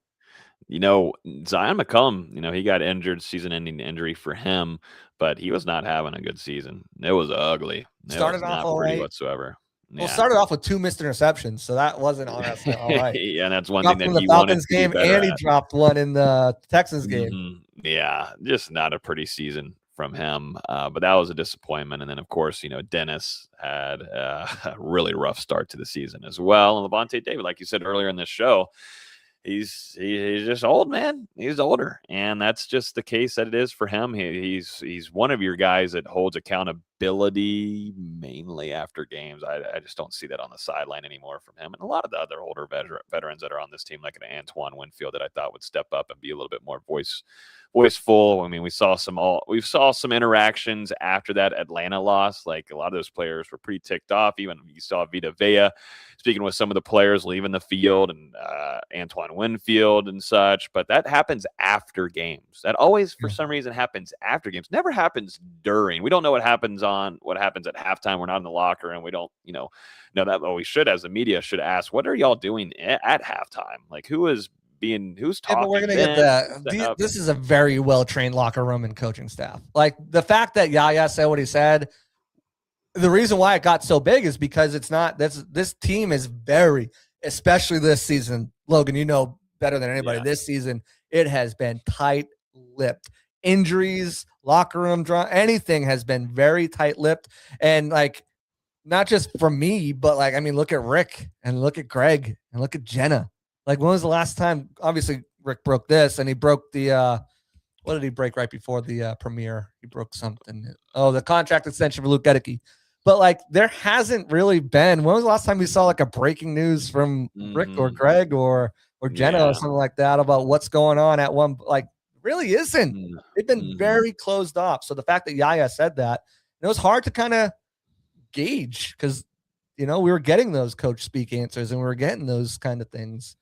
Zion McCollum, he got injured, season-ending injury for him, but he was not having a good season. It was ugly. Started off all right whatsoever. Well, started off with 2 missed interceptions, so that wasn't honestly all right. Yeah, and that's one thing that he Falcons game, and he dropped one in the Texans game. Yeah, just not a pretty season from him, but that was a disappointment. And then, of course, Dennis had a really rough start to the season as well. And Levante David, like you said earlier in this show, he's just old, man. He's older, and that's just the case that it is for him. He's one of your guys that holds accountability mainly after games. I just don't see that on the sideline anymore from him, and a lot of the other older veterans that are on this team, like an Antoine Winfield, that I thought would step up and be a little bit more voiceful. I mean, we saw some interactions after that Atlanta loss. Like, a lot of those players were pretty ticked off. Even you saw Vita Vea speaking with some of the players leaving the field, and Antoine Winfield and such. But that happens after games. That always, for some reason, happens after games. Never happens during. We don't know what happens at halftime. We're not in the locker, and we don't, know that. Well, we should, as the media, should ask, what are y'all doing at halftime? Like, who's talking? But we're gonna get that. This is a very well trained locker room and coaching staff. Like, the fact that Yaya said what he said, the reason why it got so big is because it's not. This team is very, especially this season. Logan, better than anybody. Yeah. This season, it has been tight-lipped. Injuries, locker room drama, anything has been very tight-lipped, and like, not just from me, but like, I mean, look at Rick and look at Greg and look at Jenna. Like, when was the last time? Obviously, Rick broke this, and he broke the What did he break right before the premiere? He broke something. Oh, the contract extension for Luke Gedeke. But like, there hasn't really been. When was the last time we saw like a breaking news from Rick or Greg or Jenna or something like that about what's going on at one? Like, really isn't. They've been very closed off. So the fact that Yaya said that, it was hard to kind of gauge because we were getting those coach speak answers and we were getting those kind of things.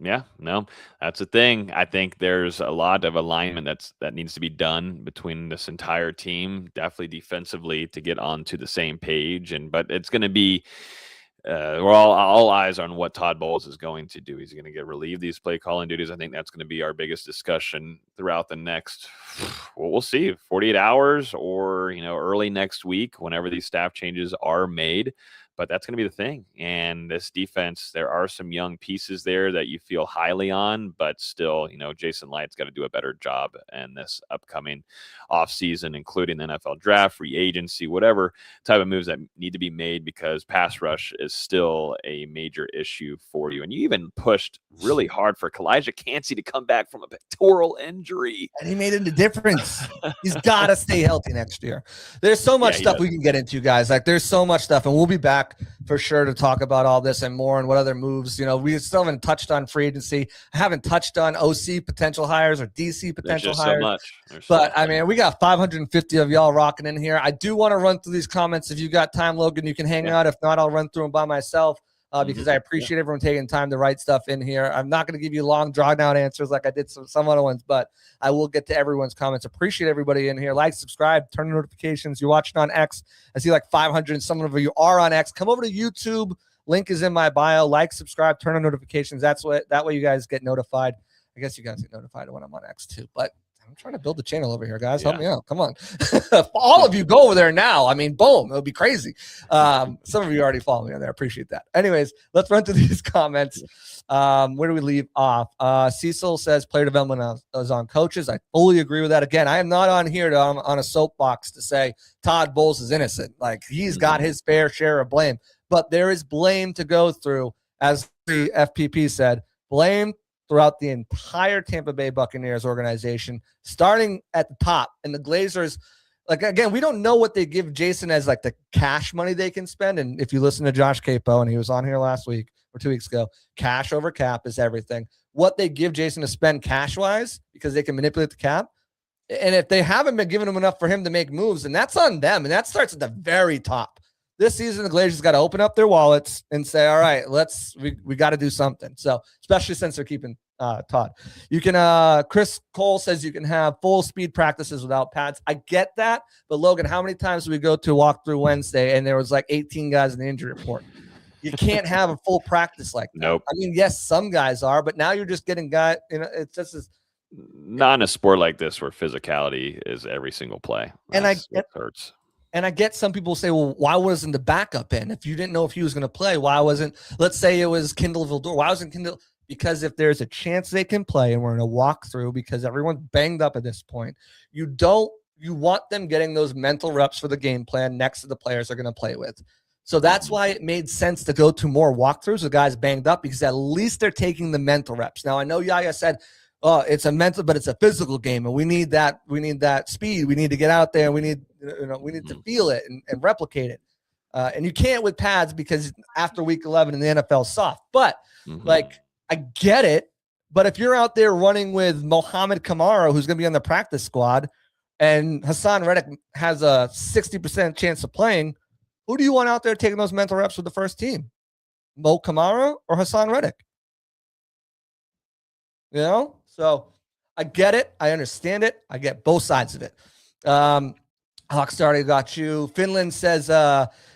Yeah, no, that's the thing. I think there's a lot of alignment that needs to be done between this entire team, definitely defensively, to get onto the same page. But it's going to be we're all eyes on what Todd Bowles is going to do. He's going to get relieved these play calling duties. I think that's going to be our biggest discussion throughout the next. Well, we'll see, 48 hours or early next week, whenever these staff changes are made. But that's going to be the thing. And this defense, there are some young pieces there that you feel highly on, but still, Jason Light's got to do a better job in this upcoming offseason, including the NFL draft, free agency, whatever type of moves that need to be made, because pass rush is still a major issue for you. And you even pushed really hard for Kalijah Cansey to come back from a pectoral injury. And he made a difference. He's got to stay healthy next year. There's so much stuff we can get into, guys. Like, there's so much stuff, and we'll be back for sure to talk about all this and more, and what other moves. We still haven't touched on free agency. I haven't touched on OC potential hires or DC potential hires. So much. But I mean, we got 550 of y'all rocking in here. I do want to run through these comments. If you got time, Logan, you can hang out. If not, I'll run through them by myself. Because I appreciate everyone taking time to write stuff in here. I'm not going to give you long, drawn-out answers like I did some other ones, but I will get to everyone's comments. Appreciate everybody in here. Like, subscribe, turn on notifications. You're watching on X. I see like 500, and some of you are on X. Come over to YouTube. Link is in my bio. Like, subscribe, turn on notifications. That way you guys get notified. I guess you guys get notified when I'm on X too, but I'm trying to build the channel over here, guys. Help me out. Come on. All of you go over there now. I mean, boom. It would be crazy. Some of you already follow me on there. I appreciate that. Anyways, let's run through these comments. Where do we leave off? Cecil says player development is on coaches. I fully agree with that. Again, I am not on here on a soapbox to say Todd Bowles is innocent. Like, he's got his fair share of blame. But there is blame to go through, as the FPP said, blame throughout the entire Tampa Bay Buccaneers organization, starting at the top. And the Glazers, like, again, we don't know what they give Jason as like the cash money they can spend. And if you listen to Josh Capo, and he was on here last week or 2 weeks ago, cash over cap is everything. What they give Jason to spend cash-wise, because they can manipulate the cap. And if they haven't been giving him enough for him to make moves, then that's on them. And that starts at the very top. This season, the Glazers got to open up their wallets and say, all right, we got to do something. So, especially since they're keeping Todd. You can, Chris Cole says you can have full speed practices without pads. I get that. But Logan, how many times did we go to walkthrough Wednesday and there was like 18 guys in the injury report? You can't have a full practice like that. Nope. I mean, yes, some guys are, but now you're just getting guys, it's just as, not in a sport like this where physicality is every single play. It hurts. And I get some people say, well, why wasn't the backup in? If you didn't know if he was going to play, why wasn't, let's say it was Kindle Vildor. Why wasn't Kindle? Because if there's a chance they can play, and we're in a walkthrough because everyone's banged up at this point, you want them getting those mental reps for the game plan next to the players they're going to play with. So that's why it made sense to go to more walkthroughs with guys banged up, because at least they're taking the mental reps. Now, I know Yaya said, oh, it's a mental, but it's a physical game, and we need that speed. We need to get out there. We need to feel it and replicate it. And you can't with pads, because after week 11 in the NFL soft. But I get it. But if you're out there running with Mohamed Kamara, who's going to be on the practice squad, and Hassan Reddick has a 60% chance of playing, who do you want out there taking those mental reps with the first team? Mo Kamara or Hassan Reddick? So I get it. I understand it. I get both sides of it. Hawks already got you. Finland says,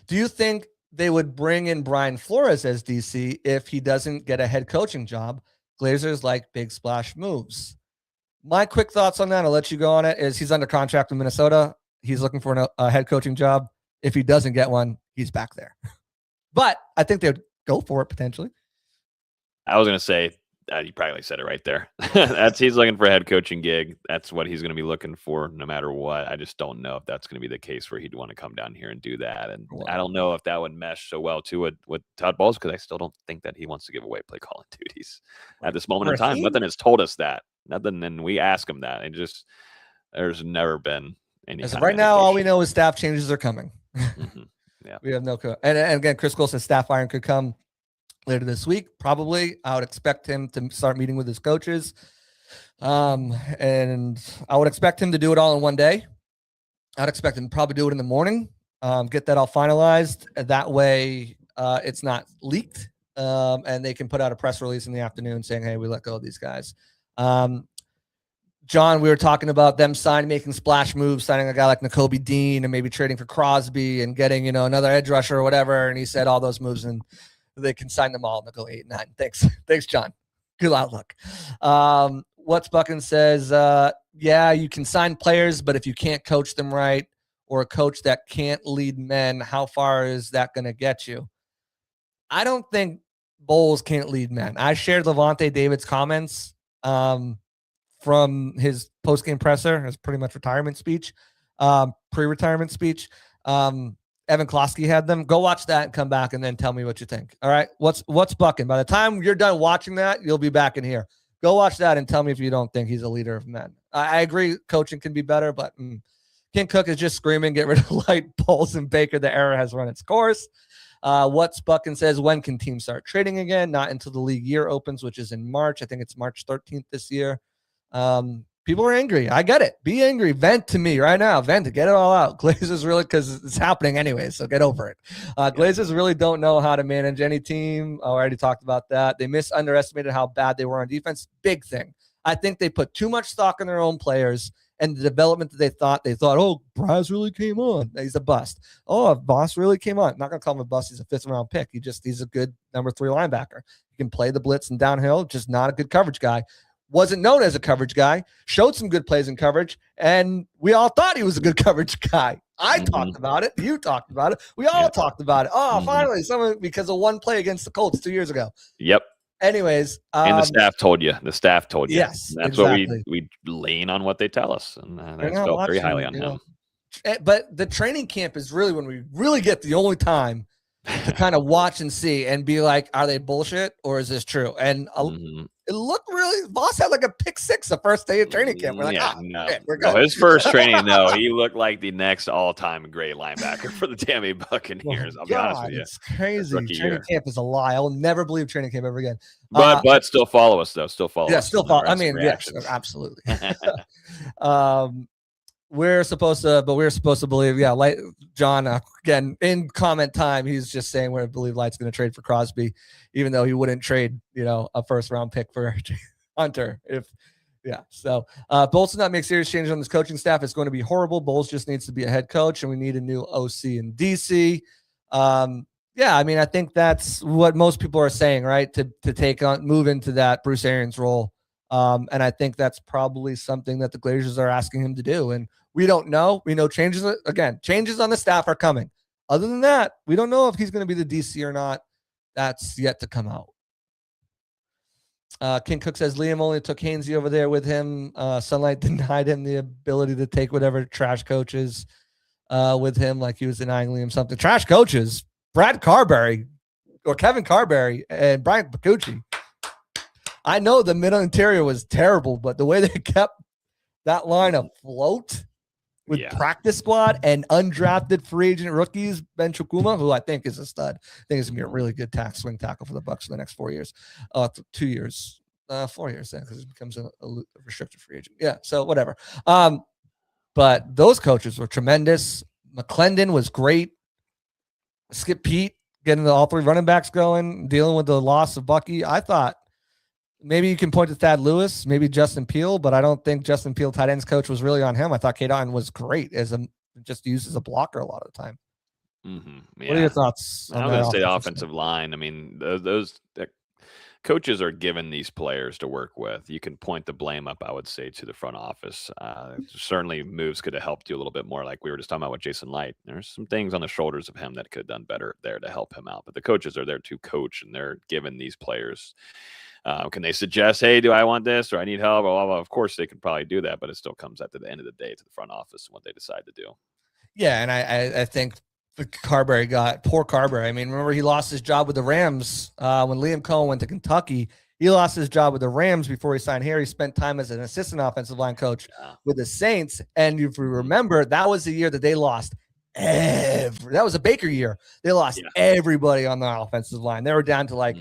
do you think they would bring in Brian Flores as DC if he doesn't get a head coaching job? Glazers like big splash moves. My quick thoughts on that, I'll let you go on it, is he's under contract with Minnesota. He's looking for a head coaching job. If he doesn't get one, he's back there. But I think they would go for it potentially. I was going to say, you probably said it right there. He's looking for a head coaching gig. That's what he's going to be looking for no matter what. I just don't know if that's going to be the case where he'd want to come down here and do that. And I don't know if that would mesh so well too with Todd Bowles, because I still don't think that he wants to give away play calling duties at this moment in time. Nothing has told us that. Nothing. And we ask him that. There's never been any. As of right now, all we know is staff changes are coming. Mm-hmm. Yeah. We have no clue. And again, Chris Cole says staff firing could come later this week. Probably. I would expect him to start meeting with his coaches. And I would expect him to do it all in one day. I'd expect him to probably do it in the morning. Get that all finalized. That way it's not leaked. And they can put out a press release in the afternoon saying, hey, we let go of these guys. John, we were talking about them making splash moves, signing a guy like Nakobe Dean and maybe trading for Crosby and getting, another edge rusher or whatever. And he said all those moves and they can sign them all and they'll go 8-9. Thanks, John. Good outlook. What's Buckin says, yeah, you can sign players, but if you can't coach them right or a coach that can't lead men, how far is that going to get you? I don't think Bowles can't lead men. I shared Levante David's comments from his post-game presser, his pretty much retirement speech, pre-retirement speech. Evan Klosky had them. Go watch that and come back and then tell me what you think. All right. What's Bucking? By the time you're done watching that, you'll be back in here. Go watch that and tell me if you don't think he's a leader of men. I agree coaching can be better, but Ken Cook is just screaming, get rid of Light, Bowles, and Baker. The era has run its course. What's Bucking says, when can teams start trading again? Not until the league year opens, which is in March. I think it's March 13th this year. People are angry. I get it. Be angry. Vent to me right now. Vent to get it all out. Glazers really, because it's happening anyway, so get over it. Glazers really don't know how to manage any team. I already talked about that. They underestimated how bad they were on defense. Big thing. I think they put too much stock in their own players and the development that they thought, oh, Braz really came on. He's a bust. Oh, Voss really came on. I'm not going to call him a bust. He's a 5th round pick. He's a good number 3 linebacker. He can play the blitz and downhill, just not a good coverage guy. Wasn't known as a coverage guy, showed some good plays in coverage, and we all thought he was a good coverage guy. I talked about it. You talked about it. We all talked about it. Oh, finally, someone, because of one play against the Colts 2 years ago. Yep. Anyways. And the staff told you. Yes. That's exactly. what we lean on what they tell us. And that's felt very highly on him. But the training camp is really when we really get the only time to kind of watch and see and be like, are they bullshit or is this true? And it looked really, Voss had like a pick 6 the first day of training camp. We're like, we're good. His first training, though, he looked like the next all-time great linebacker for the Tampa Bay Buccaneers. I'll be honest with you. It's crazy. Training camp is a lie. I will never believe training camp ever again. But still follow us, though. Still follow us. Yeah, still follow. I mean, yes, absolutely. We're supposed to believe, like John, again, in comment time, he's just saying we believe Light's going to trade for Crosby, even though he wouldn't trade, a 1st round pick for Hunter. So Bowles does not make serious changes on this coaching staff. It's going to be horrible. Bowles just needs to be a head coach, and we need a new OC in DC. I think that's what most people are saying, right? To move into that Bruce Arians role. And I think that's probably something that the Glazers are asking him to do. And we don't know. We know changes on the staff are coming. Other than that, we don't know if he's going to be the DC or not. That's yet to come out. King Cook says Liam only took Hainsey over there with him. Sunlight denied him the ability to take whatever trash coaches with him, like he was denying Liam something. Trash coaches, Brad Carberry or Kevin Carberry and Brian Pacucci. I know the middle interior was terrible, but the way they kept that line afloat with practice squad and undrafted free agent rookies, Ben Chukuma, who I think is a stud. I think he's going to be a really good swing tackle for the Bucs for the next 4 years. 2 years. 4 years then, because it becomes a restricted free agent. Yeah, so whatever. But those coaches were tremendous. McClendon was great. Skip Pete, getting all 3 running backs going, dealing with the loss of Bucky. I thought, maybe you can point to Thad Lewis, maybe Justin Peel, but I don't think Justin Peel, tight ends coach, was really on him. I thought Kate Otten was great just used as a blocker a lot of the time. What are your thoughts? I'm going to say offensive line. I mean, those coaches are given these players to work with. You can point the blame up, I would say, to the front office. Certainly moves could have helped you a little bit more, like we were just talking about with Jason Light. There's some things on the shoulders of him that could have done better there to help him out. But the coaches are there to coach, and they're given these players. Can they suggest, hey, do I want this or I need help? Well, of course, they could probably do that, but it still comes at the end of the day to the front office and what they decide to do. Yeah, and I think poor Carberry. I mean, remember he lost his job with the Rams when Liam Cohen went to Kentucky. He lost his job with the Rams before he signed here. He spent time as an assistant offensive line coach with the Saints. And if you remember, that was the year that they lost that was a Baker year. They lost everybody on the offensive line. They were down to like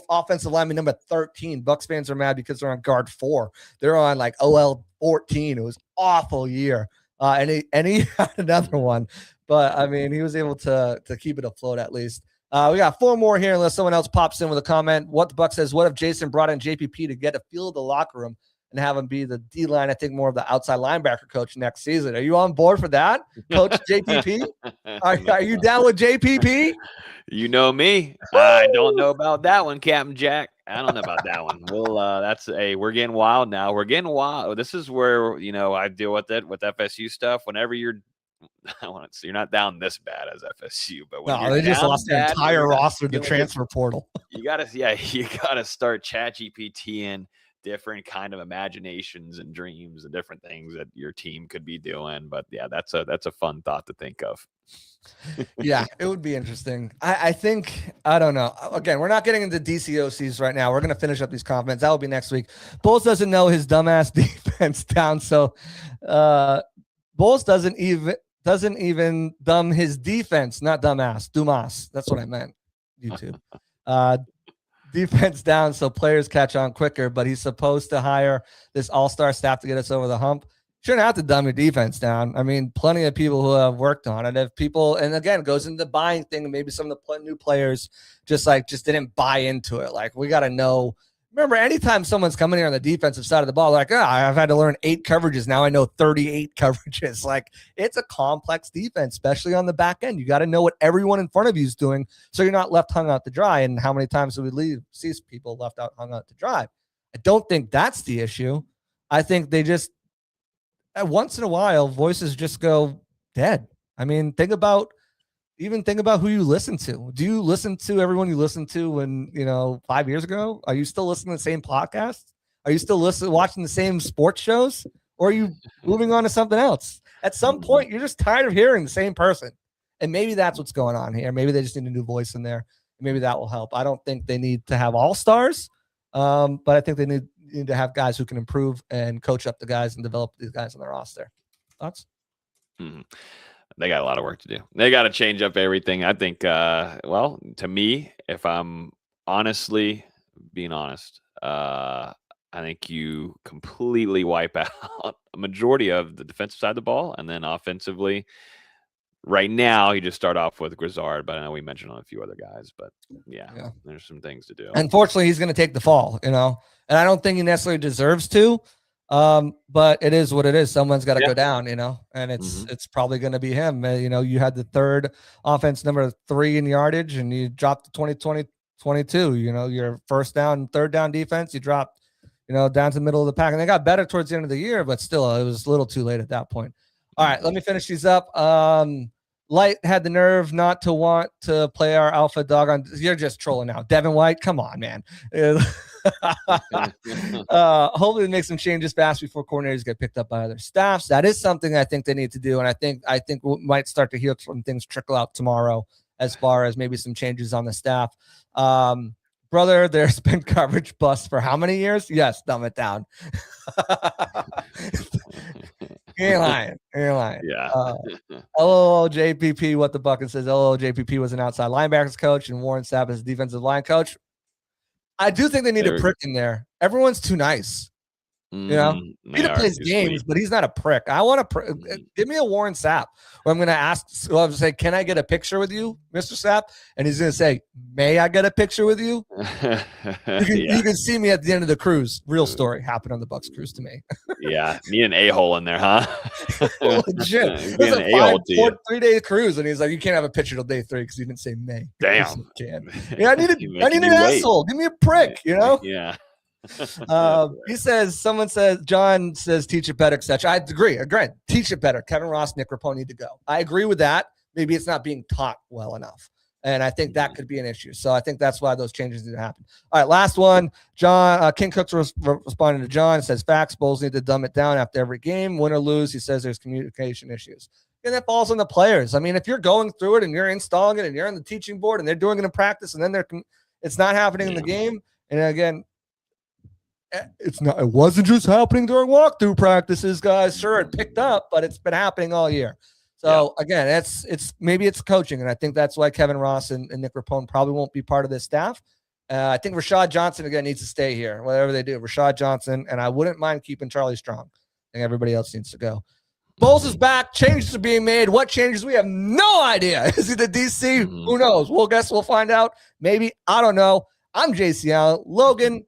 offensive lineman number 13. Bucs fans are mad because they're on guard 4. They're on like OL 14. It was awful year. And he had another one. But, I mean, he was able to keep it afloat at least. We got 4 more here unless someone else pops in with a comment. What the Bucs says, what if Jason brought in JPP to get a feel of the locker room and have him be the D-line, I think more of the outside linebacker coach next season? Are you on board for that, Coach JPP? Are you down with JPP? You know me. I don't know about that one, Captain Jack. I don't know about that one. We're getting wild now. We're getting wild. This is where, I deal with it with FSU stuff. Whenever you're not down this bad as FSU, but when they just lost their entire roster to the transfer portal. You gotta start ChatGPT-ing different kind of imaginations and dreams and different things that your team could be doing. But yeah, that's a fun thought to think of. Yeah, it would be interesting. I don't know. Again, we're not getting into DCOCs right now. We're going to finish up these comments. That will be next week. Bowles doesn't know his dumbass defense down. So Bowles doesn't even dumb his defense, not dumbass, Dumas. That's what I meant. YouTube. Defense down so players catch on quicker, but he's supposed to hire this all-star staff to get us over the hump. Shouldn't have to dumb your defense down. I mean, plenty of people who have worked on it. If people, and again, it goes into the buying thing, and maybe some of the new players just didn't buy into it. Like, we got to know. Remember, anytime someone's coming here on the defensive side of the ball, like, I've had to learn 8 coverages. Now I know 38 coverages. Like, it's a complex defense, especially on the back end. You got to know what everyone in front of you is doing so you're not left hung out to dry. And how many times do we see people left out hung out to dry? I don't think that's the issue. I think they just, once in a while, voices just go dead. I mean, think about who you listen to. Do you listen to everyone you listened to when, 5 years ago? Are you still listening to the same podcasts? Are you still watching the same sports shows? Or are you moving on to something else? At some point, you're just tired of hearing the same person. And maybe that's what's going on here. Maybe they just need a new voice in there. Maybe that will help. I don't think they need to have all-stars, but I think they need to have guys who can improve and coach up the guys and develop these guys on their roster. Thoughts? They got a lot of work to do. They got to change up everything. I think, to me, if I'm honestly being honest, I think you completely wipe out a majority of the defensive side of the ball. And then offensively, right now, you just start off with Grizzard. But I know we mentioned on a few other guys. But, yeah. There's some things to do. Unfortunately, he's going to take the fall, And I don't think he necessarily deserves to. But it is what it is. Someone's got to go down, and it's probably going to be him. You had the third offense number 3 in yardage and you dropped to 22, your first down, third down defense, you dropped, down to the middle of the pack, and they got better towards the end of the year, but still it was a little too late at that point. All right, let me finish these up. Light had the nerve not to want to play our alpha dog on. You're just trolling now. Devin White, come on, man. Hopefully make some changes fast before coordinators get picked up by other staffs. That is something I think they need to do. And I think we might start to hear some things trickle out tomorrow as far as maybe some changes on the staff. Brother, there's been coverage bust for how many years? Yes, dumb it down. You're lying. Yeah. LOL JPP, what the bucket says. LOL JPP was an outside linebackers coach and Warren Sapp is a defensive line coach. I do think they need a prick in there. Everyone's too nice. Peter plays games, but he's not a prick. I want to give me a Warren Sapp. Where I'm going to ask, I'm going to say, can I get a picture with you, Mr. Sapp? And he's going to say, may I get a picture with you? You can see me at the end of the cruise. Real story happened on the Bucs cruise to me. Yeah, need an a-hole in there, huh? Legit. It was a 3-day cruise, and he's like, you can't have a picture till day 3 because you didn't say may. Damn. I need an asshole. Give me a prick, Yeah. Someone says, John says, teach it better, etc. I agree. Teach it better. Kevin Ross, Nick Rapone need to go. I agree with that. Maybe it's not being taught well enough. And I think that could be an issue. So I think that's why those changes need to happen. All right, last one. John King Cook's responding to John. Says facts. Bowles need to dumb it down after every game, win or lose. He says there's communication issues. And that falls on the players. I mean, if you're going through it and you're installing it and you're on the teaching board and they're doing it in practice and then it's not happening in the game, And again, it wasn't just happening during walkthrough practices, guys. Sure, it picked up, but it's been happening all year. So again, maybe it's coaching, and I think that's why Kevin Ross and Nick Rapone probably won't be part of this staff. I think Rashad Johnson again needs to stay here, whatever they do. Rashad Johnson, and I wouldn't mind keeping Charlie Strong. I think everybody else needs to go. Bowles is back. Changes are being made. What changes? We have no idea. Is he the DC? Who knows? We'll find out. Maybe. I don't know. I'm JC Allen. Logan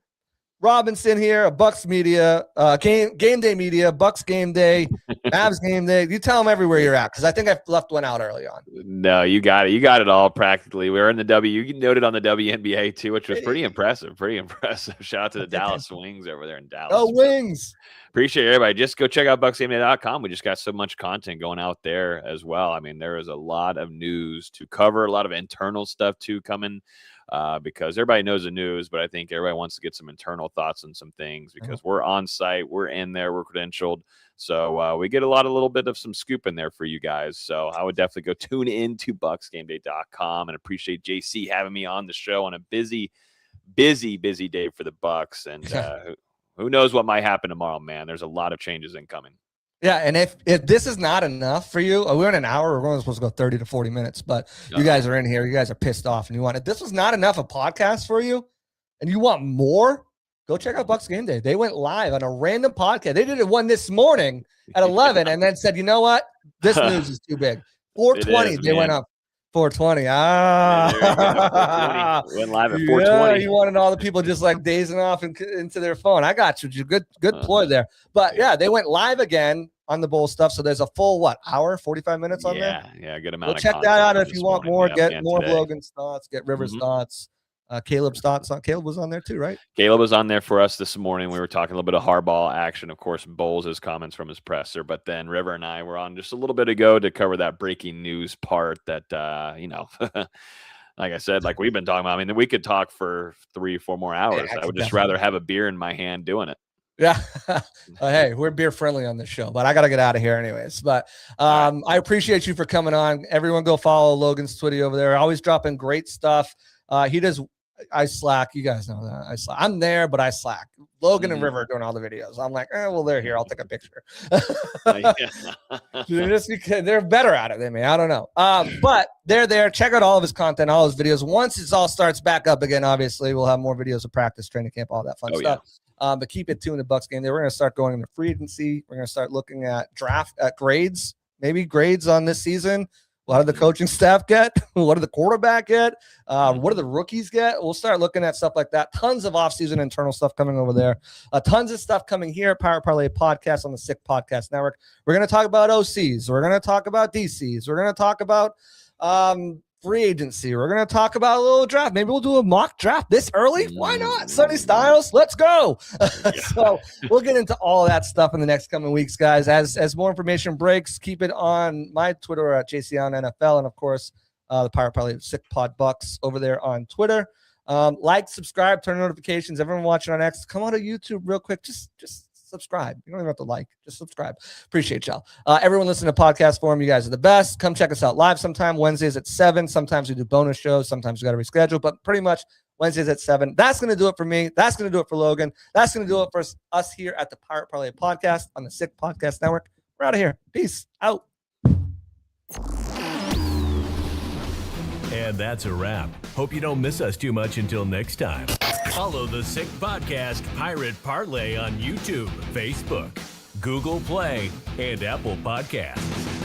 Robinson here, a Bucs media, game day media, Bucs game day, Mavs game day. You tell them everywhere you're at, because I think I left one out early on. No, you got it. You got it all practically. We were in the W. You noted on the WNBA too, which was pretty impressive. Pretty impressive. Shout out to the Dallas Wings over there in Dallas. Oh, Wings. Appreciate everybody. Just go check out BucsGameDay.com. We just got so much content going out there as well. I mean, there is a lot of news to cover, a lot of internal stuff too coming. Because everybody knows the news, but I think everybody wants to get some internal thoughts on some things, because we're on site, we're in there, we're credentialed. So we get a little bit of some scoop in there for you guys. So I would definitely go tune in to BucsGameDay.com, and appreciate JC having me on the show on a busy day for the Bucs. And who knows what might happen tomorrow, man. There's a lot of changes incoming. Yeah, and if this is not enough for you, we're in an hour. We're only supposed to go 30 to 40 minutes, but you guys are in here. You guys are pissed off, and you want it. This was not enough a podcast for you, and you want more? Go check out Bucs Game Day. They went live on a random podcast. They did one this morning at 11, and then said, you know what? This news is too big. 420. They went up. 420. Went live at 420. Yeah, you wanted all the people just like dazing off into their phone. I got you. Good ploy there. But yeah, they went live again on the bowl stuff. So there's a full hour, 45 minutes on there. Yeah, good amount. We'll check that out if you want more. Get more of Logan's thoughts. Get Rivers' thoughts. Caleb's thoughts. Caleb was on there too, right? Caleb was on there for us this morning. We were talking a little bit of hardball action, of course, Bowles' comments from his presser, but then River and I were on just a little bit ago to cover that breaking news part that, like I said, like we've been talking about. I mean, we could talk for 3-4 more hours. I would just rather have a beer in my hand doing it. Yeah. Hey, we're beer friendly on this show, but I got to get out of here anyways. But I appreciate you for coming on. Everyone go follow Logan's Twitter over there. Always dropping great stuff. He does. I Slack. You guys know that. I Slack. I'm there, but I Slack. Logan and River are doing all the videos. I'm like, well, they're here. I'll take a picture. They're better at it than me. I don't know. But they're there. Check out all of his content, all his videos. Once it all starts back up again, obviously, we'll have more videos of practice, training camp, all that fun stuff. Yeah. But keep it tuned to Bucs Game Day. We're going to start going into free agency. We're going to start looking at grades, maybe grades on this season. What did the coaching staff get? What did the quarterback get? What do the rookies get? We'll start looking at stuff like that. Tons of offseason internal stuff coming over there. Tons of stuff coming here at Power Parlay Podcast on the Sick Podcast Network. We're going to talk about OCs. We're going to talk about DCs. We're going to talk about free agency. We're going to talk about a little draft. Maybe we'll do a mock draft this early. Why not? Sonny Styles, let's go. So we'll get into all that stuff in the next coming weeks, guys. As more information breaks, keep it on my Twitter at JCOnNFL, and of course, the Power Parlay Sick Pod Bucs over there on Twitter. Like, subscribe, turn notifications. Everyone watching on X, come on to YouTube real quick. Just subscribe. You don't even have to like. Just subscribe. Appreciate y'all. Everyone listening to podcast form, you guys are the best. Come check us out live sometime. Wednesdays at 7. Sometimes we do bonus shows. Sometimes we got to reschedule, but pretty much Wednesdays at 7. That's going to do it for me. That's going to do it for Logan. That's going to do it for us here at the Pirate Parlay Podcast on the Sick Podcast Network. We're out of here. Peace out. And that's a wrap. Hope you don't miss us too much until next time. Follow the Sick Podcast Pirate Parlay on YouTube, Facebook, Google Play, and Apple Podcasts.